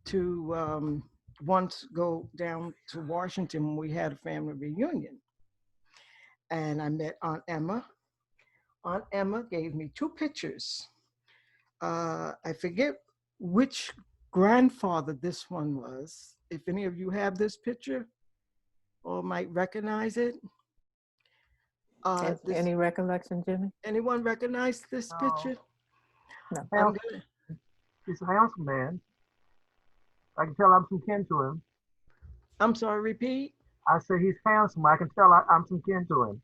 to once go down to Washington when we had a family reunion. And I met Aunt Emma. Aunt Emma gave me 2 pictures. I forget which grandfather this one was. If any of you have this picture or might recognize it. Any recollection, Jimmy? Anyone recognize this picture? No. He's a handsome man. I can tell I'm some kin to him. I'm sorry, repeat? I say he's handsome. I can tell I'm some kin to him.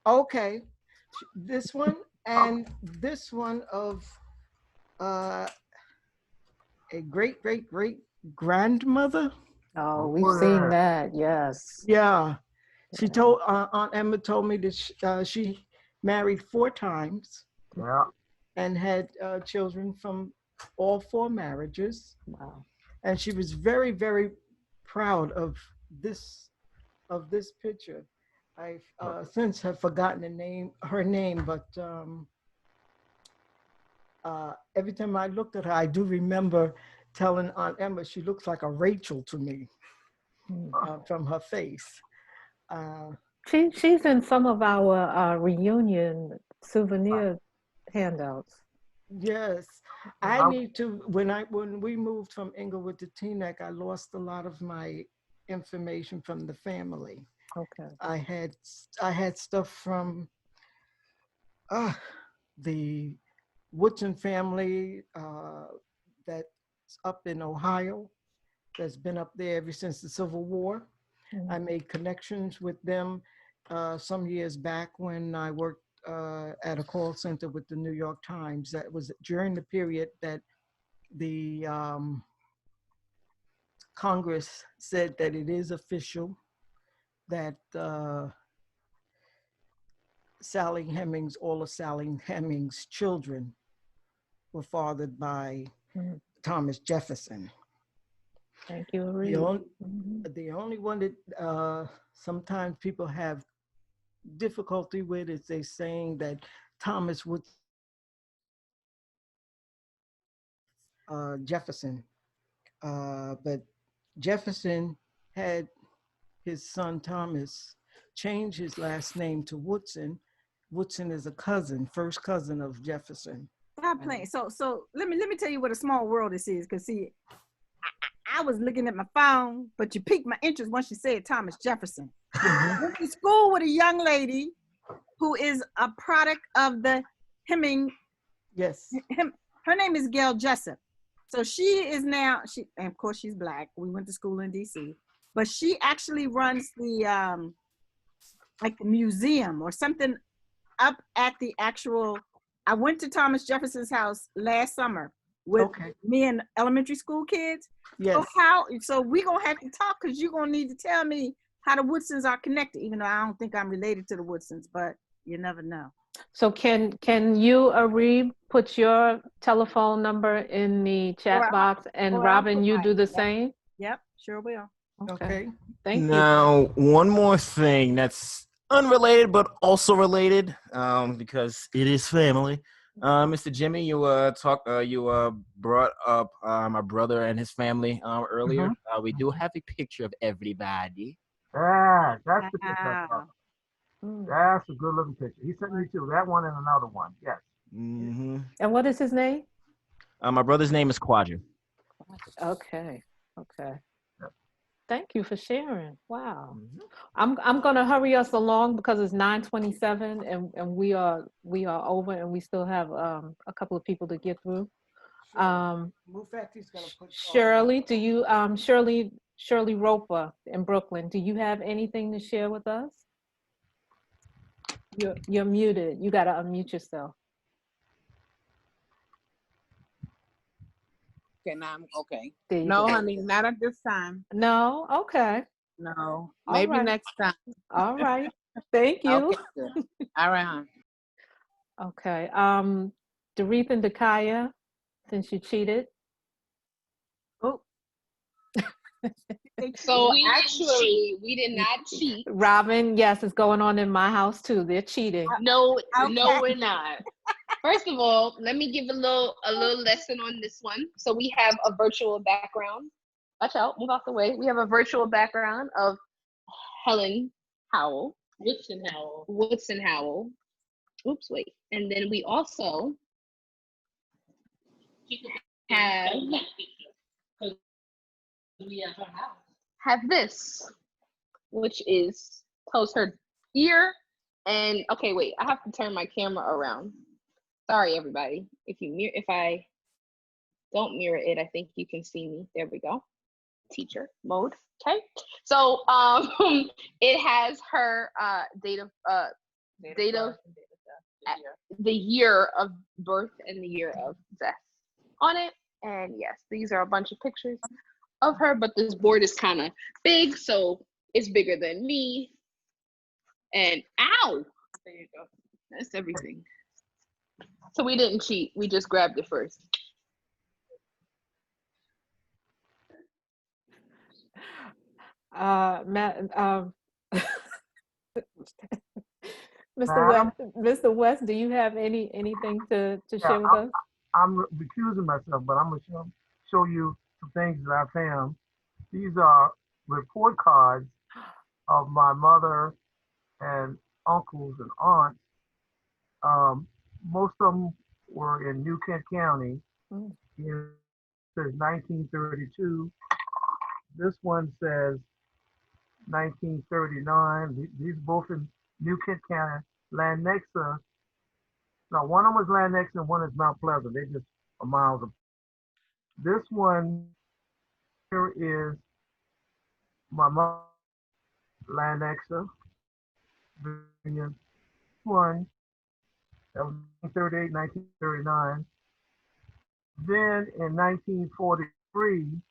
Okay. This one and this one of a great grandmother. Oh, we've seen that, yes. Yeah. She told, Aunt Emma told me that she married 4 times. Yeah. And had children from all 4 marriages. Wow. And she was very, very proud of this picture. I since have forgotten her name, but every time I looked at her, I do remember telling Aunt Emma she looks like a Rachel to me from her face. She's in some of our reunion souvenir handouts. Yes, I need to. When we moved from Inglewood to Teaneck, I lost a lot of my information from the family. Okay. I had stuff from the Woodson family that's up in Ohio, that's been up there ever since the Civil War. I made connections with them some years back when I worked at a call center with the New York Times. That was during the period that the Congress said that it is official that Sally Hemings, all of Sally Hemings' children were fathered by Thomas Jefferson. Thank you, The only one that sometimes people have difficulty with is they saying that Thomas would Jefferson, but Jefferson had his son Thomas change his last name to Woodson. Woodson is a cousin, first cousin of Jefferson. Stop playing. So let me tell you what a small world this is. Cause see, I was looking at my phone, but you piqued my interest once you said Thomas Jefferson. I went to school with a young lady who is a product of the Heming. Yes. Her name is Gail Jessup. So she is now, and of course she's Black. We went to school in DC, but she actually runs the like the museum or something up at the actual. I went to Thomas Jefferson's house last summer with me and elementary school kids. Yes. So we're gonna have to talk because you're gonna need to tell me how the Woodsons are connected, even though I don't think I'm related to the Woodsons, but you never know. So can you, Arib, put your telephone number in the chat box, and Robin, you do the same? Yep, sure will. Okay. Thank you. Now, one more thing that's unrelated but also related, because it is family. Mr. Jimmy, you brought up my brother and his family earlier. We do have a picture of everybody. Yeah, that's the picture. That's a good looking picture. He sent me 2. That one and another one. Yes. Mm-hmm. And what is his name? My brother's name is Quadra. Okay. Thank you for sharing. Wow. I'm gonna hurry us along because it's 9:27 and we are over, and we still have a couple of people to get through. Shirley, do you Shirley Shirley Roper in Brooklyn. Do you have anything to share with us? You're muted. You got to unmute yourself. Okay, now I'm okay. There you No, go. honey, not at this time. No? Okay. No, All maybe right. next time. All right. Thank you. Okay, good. All right, hon. Okay. Doretha and Dakaya, since you cheated. Oh. So actually, we did not cheat. Robin, yes, it's going on in my house too. They're cheating. No, no, we're not. First of all, let me give a little lesson on this one. So we have a virtual background. Watch out, move out the way. We have a virtual background of Helen Howell. Woodson Howell. Oops, wait. And then we also have this, which is tells her year. And okay, wait, I have to turn my camera around. Sorry, everybody. If I don't mirror it, I think you can see me. There we go. Teacher mode. Okay. So it has her date of the year of birth and the year of death on it. And yes, these are a bunch of pictures of her, but this board is kind of big, so it's bigger than me. And ow! There you go. That's everything. So we didn't cheat. We just grabbed it first. Mr. West, do you have anything to share with us? I'm recusing myself, but I'm going to show you some things that I found. These are report cards of my mother and uncles and aunts. Most of them were in New Kent County. It says 1932. This one says 1939. These both in New Kent County. Lenexa. No, one of them is Lenexa and one is Mount Pleasant. They just are miles apart. This one here is my mom, Lenexa. One, that was 1938, 1939. Then in 1943,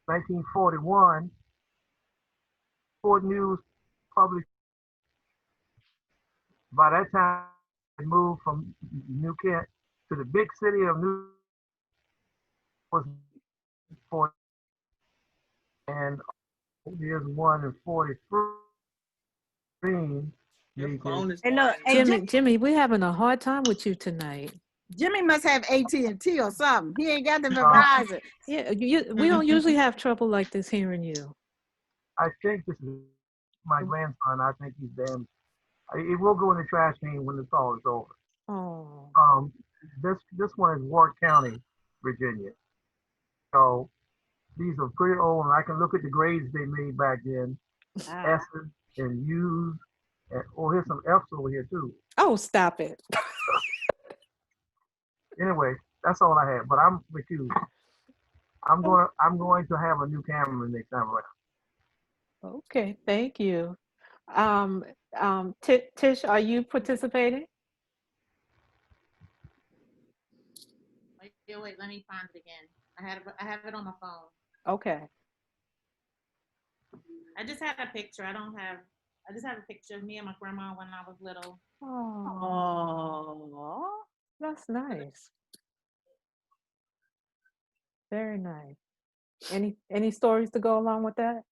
1941, Fort News published. By that time, they moved from New Kent to the big city of New was 40, and here's one in 43. Hey, look, hey, Jimmy, we're having a hard time with you tonight. Jimmy must have AT&T or something. He ain't got the Verizon. Yeah, we don't usually have trouble like this hearing you. I think this is my grandson. I think he's damn. It will go in the trash can when this all is over. Oh. This one is Ward County, Virginia. So these are pretty old, and I can look at the grades they made back then. S's and U's, and here's some F's over here too. Oh, stop it. Anyway, that's all I have. But I'm with you. I'm going to have a new camera next time around. Okay, thank you. Tish, are you participating? Wait, let me find it again. I have it on my phone. Okay. I just had a picture. I just have a picture of me and my grandma when I was little. Oh, that's nice. Very nice. Any stories to go along with that?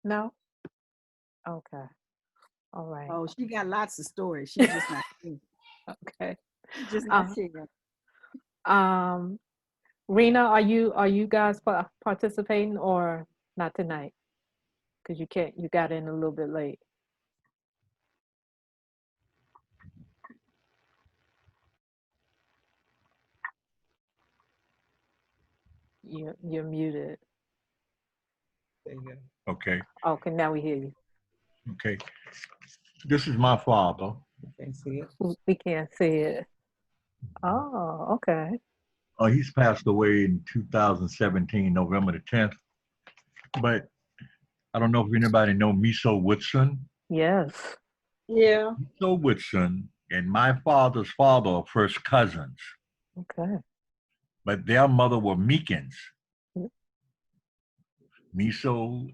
No? Okay. All right. Oh, she got lots of stories. She's just not sharing. Okay. Just not sharing. Rena, are you guys participating or not tonight? Because you got in a little bit late. You're muted. Okay. Okay, now we hear you. Okay. This is my father. We can't see it. Oh, okay. He's passed away in 2017, November the 10th. But I don't know if anybody know Miso Woodson. Yes. Yeah. Miso Woodson and my father's father are first cousins, Okay. but their mother were Meekins. Miso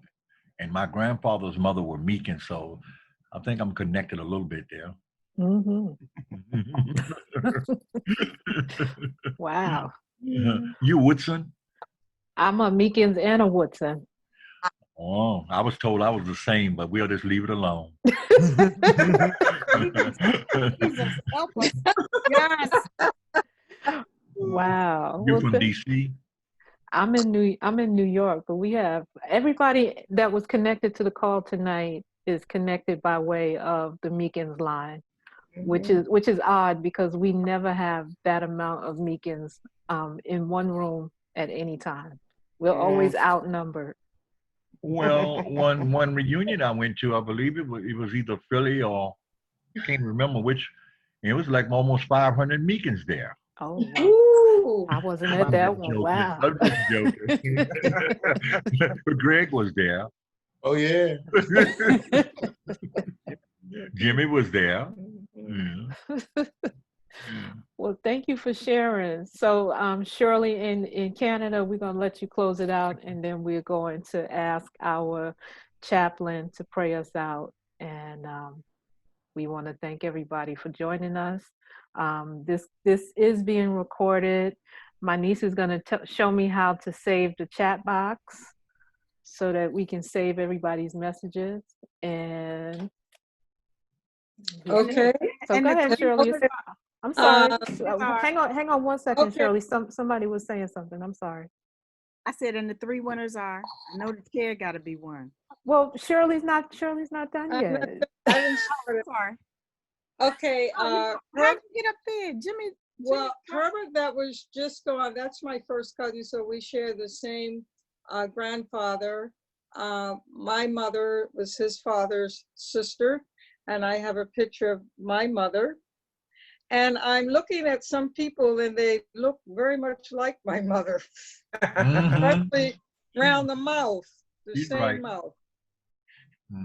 and my grandfather's mother were Meekins, so I think I'm connected a little bit there. Mm-hmm. Wow. You Woodson? I'm a Meekins and a Woodson. Oh, I was told I was the same, but we'll just leave it alone. Jesus, help us. Yes. Wow. You Well, from DC? I'm in New York, but we have everybody that was connected to the call tonight is connected by way of the Meekins line, which is odd because we never have that amount of Meekins in one room at any time. We're always outnumbered. Well, one reunion I went to, I believe it was either Philly or I can't remember which. It was like almost 500 Meekins there. Oh, wow. I wasn't at that one. Wow. I'm just joking. But Greg was there. Oh yeah. Jimmy was there. Well, thank you for sharing. So Shirley, in Canada, we're going to let you close it out, and then we're going to ask our chaplain to pray us out. And we want to thank everybody for joining us. This is being recorded. My niece is going to show me how to save the chat box so that we can save everybody's messages. And Okay. So go ahead, Shirley. I'm sorry. Hang on 1 second, Okay. Shirley. Somebody was saying something. I'm sorry. I said, and the 3 winners are. I know the chair got to be one. Well, Shirley's not done yet. I didn't start it. Sorry. Okay. How'd you get up there, Jimmy? Well, Herbert, that was just gone. That's my first cousin, so we share the same grandfather. My mother was his father's sister, and I have a picture of my mother. And I'm looking at some people, and they look very much like my mother, especially around the mouth, the He's same right. mouth.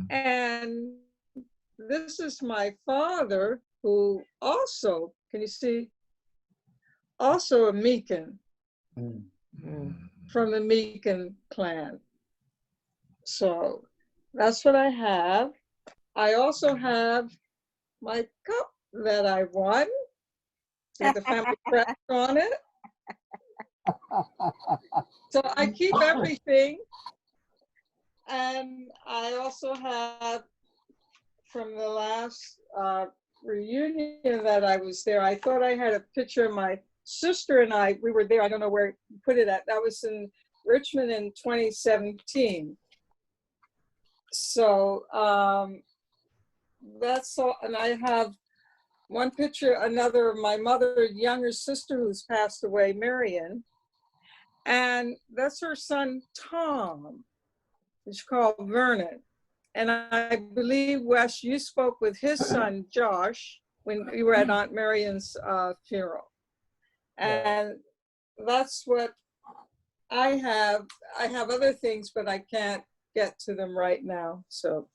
And this is my father, who also, can you see? Also a Meekin, from the Meekin clan. So that's what I have. I also have my cup that I won with the family crest on it. So I keep everything. And I also have from the last reunion that I was there, I thought I had a picture of my sister and I, we were there. I don't know where to put it at. That was in Richmond in 2017. So that's all. And I have one picture, another of my mother's younger sister who's passed away, Marion. And that's her son, Tom. It's called Vernon. And I believe, Wes, you spoke with his son, Josh, when you were at Aunt Marion's funeral. And that's what I have. I have other things, but I can't get to them right now. So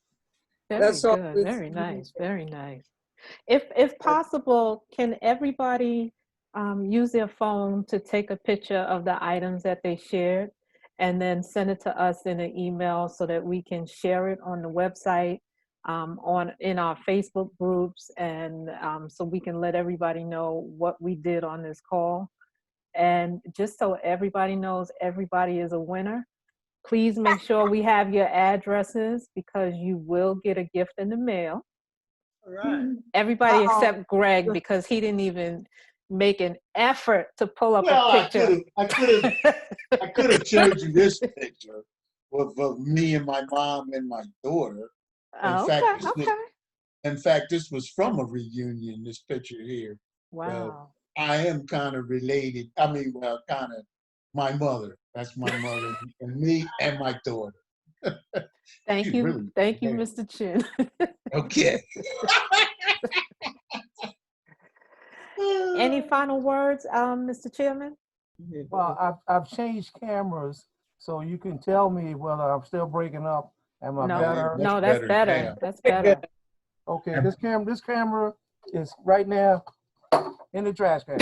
that's all. Very good. Very nice. Very nice. If possible, can everybody use their phone to take a picture of the items that they shared and then send it to us in an email so that we can share it on the website, in our Facebook groups, and so we can let everybody know what we did on this call. And just so everybody knows everybody is a winner, please make sure we have your addresses because you will get a gift in the mail. Right. Everybody except Greg, because he didn't even make an effort to pull up a picture. I could have showed you this picture of me and my mom and my daughter. In fact, this was from a reunion, this picture here. Wow. I am kind of related. I mean, well, kind of my mother. That's my mother and me and my daughter. Thank you. Really, thank you, Mr. Chin. Okay. Any final words, Mr. Chairman? Well, I've changed cameras So you can tell me whether I'm still breaking up. Am I better? No, that's better. That's better. Okay, this camera is right now in the trash can.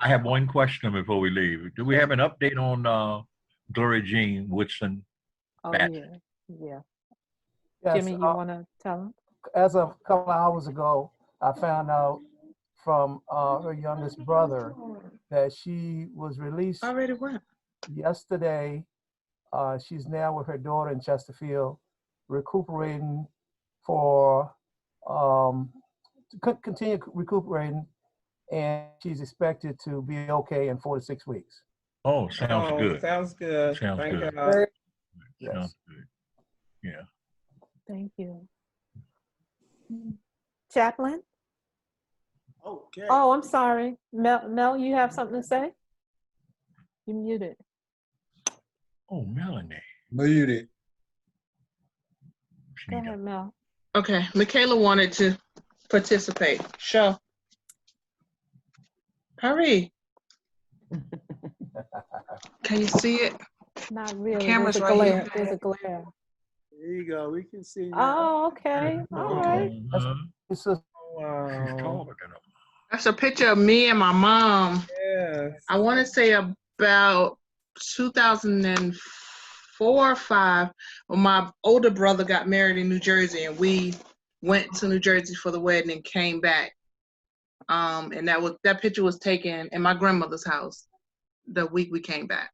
I have one question before we leave. Do we have an update on Gloria Jean Woodson? Oh, Batson? yeah. Yes, Jimmy, you want to tell him? as of a couple of hours ago, I found out from her youngest brother that she was released Already went. yesterday. She's now with her daughter in Chesterfield, recuperating for to continue recuperating, and she's expected to be okay in 4 to 6 weeks. Oh, sounds good. Sounds good. Sounds Thank good. God. Yes. Sounds good. Yeah. Thank you. Chaplain? Okay. Oh, I'm sorry. Mel, you have something to say? You muted. Oh, Melanie. Muted. Go ahead, Mel. Okay, Michaela wanted to participate. Sure. Hurry. Can you see it? Not really. Camera's There's a right glare. here. There's a glare. There you go. We can see now. Oh, okay. All right. It's a, Wow. That's a picture of me and my mom. Yes. I want to say about 2004 or 5, when my older brother got married in New Jersey, and we went to New Jersey for the wedding and came back. And that picture was taken in my grandmother's house the week we came back.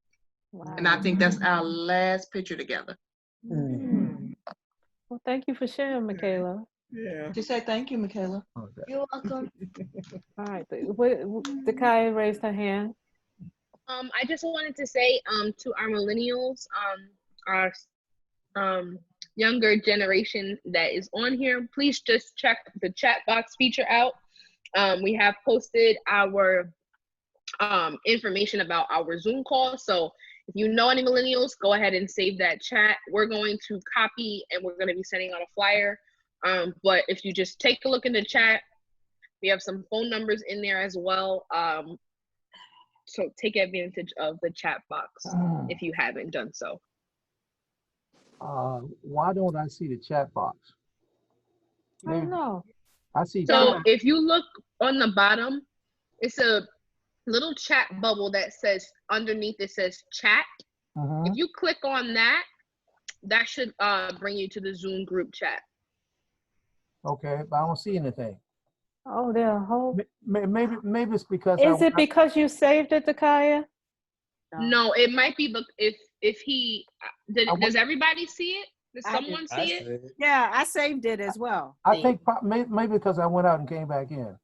Wow. And I think that's our last picture together. Well, thank you for sharing, Michaela. Yeah. Just say thank you, Michaela. You're welcome. All right. Dakaya raised her hand. I just wanted to say to our millennials, our younger generation that is on here, please just check the chat box feature out. We have posted our information about our Zoom call. So if you know any millennials, go ahead and save that chat. We're going to copy and we're going to be sending out a flyer. But if you just take a look in the chat, we have some phone numbers in there as well. So take advantage of the chat box if you haven't done so. why don't I see the chat box? I don't know. I see. So if you look on the bottom, it's a little chat bubble that says underneath, it says chat. If you click on that, that should bring you to the Zoom group chat. Okay, but I don't see anything. Oh, there a whole. Maybe it's because. Is it because you saved it, Dakaya? No, it might be if he does everybody see it? Does someone see it? Yeah, I saved it as well. I think maybe because I went out and came back in.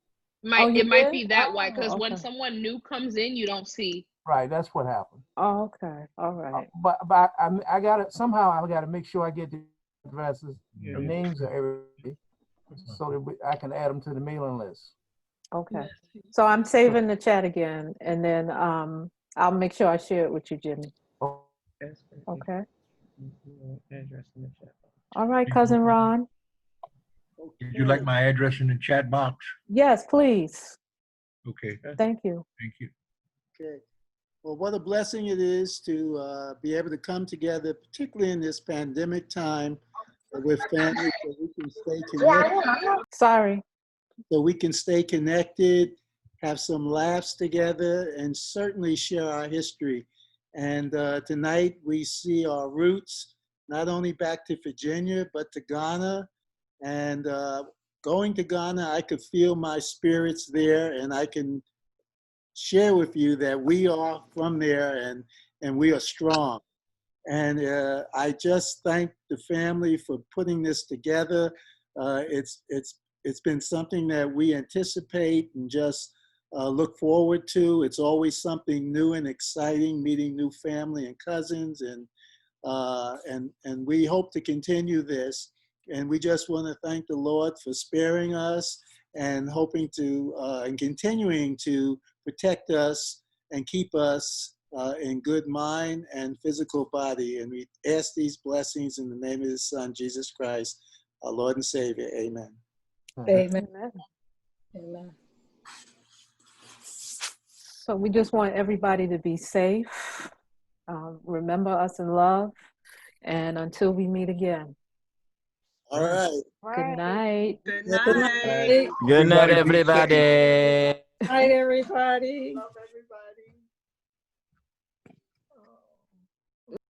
It might be that why, because when someone new comes in, you don't see. Right, that's what happened. Oh, okay, all right. But I got it somehow. I got to make sure I get the addresses, the names of everybody, so that I can add them to the mailing list. Okay, so I'm saving the chat again, and then I'll make sure I share it with you, Jimmy. Okay. All right, cousin Ron. Would you like my address in the chat box? Yes, please. Okay. Thank you. Thank you. Okay. Well, what a blessing it is to be able to come together, particularly in this pandemic time, with families so we can stay connected. Sorry. So we can stay connected, have some laughs together, and certainly share our history. And tonight we see our roots, not only back to Virginia, but to Ghana. And going to Ghana, I could feel my spirits there, and I can share with you that we are from there and we are strong. And I just thank the family for putting this together. It's been something that we anticipate and just look forward to. It's always something new and exciting, meeting new family and cousins, and we hope to continue this. And we just want to thank the Lord for sparing us and hoping to and continuing to protect us and keep us in good mind and physical body. And we ask these blessings in the name of His Son, Jesus Christ, our Lord and Savior. Amen. Amen. Amen. So we just want everybody to be safe. Remember us in love. And until we meet again. All right. Good night. Good Good night. night. Good night, Everybody be safe. everybody. Night, everybody. Love everybody.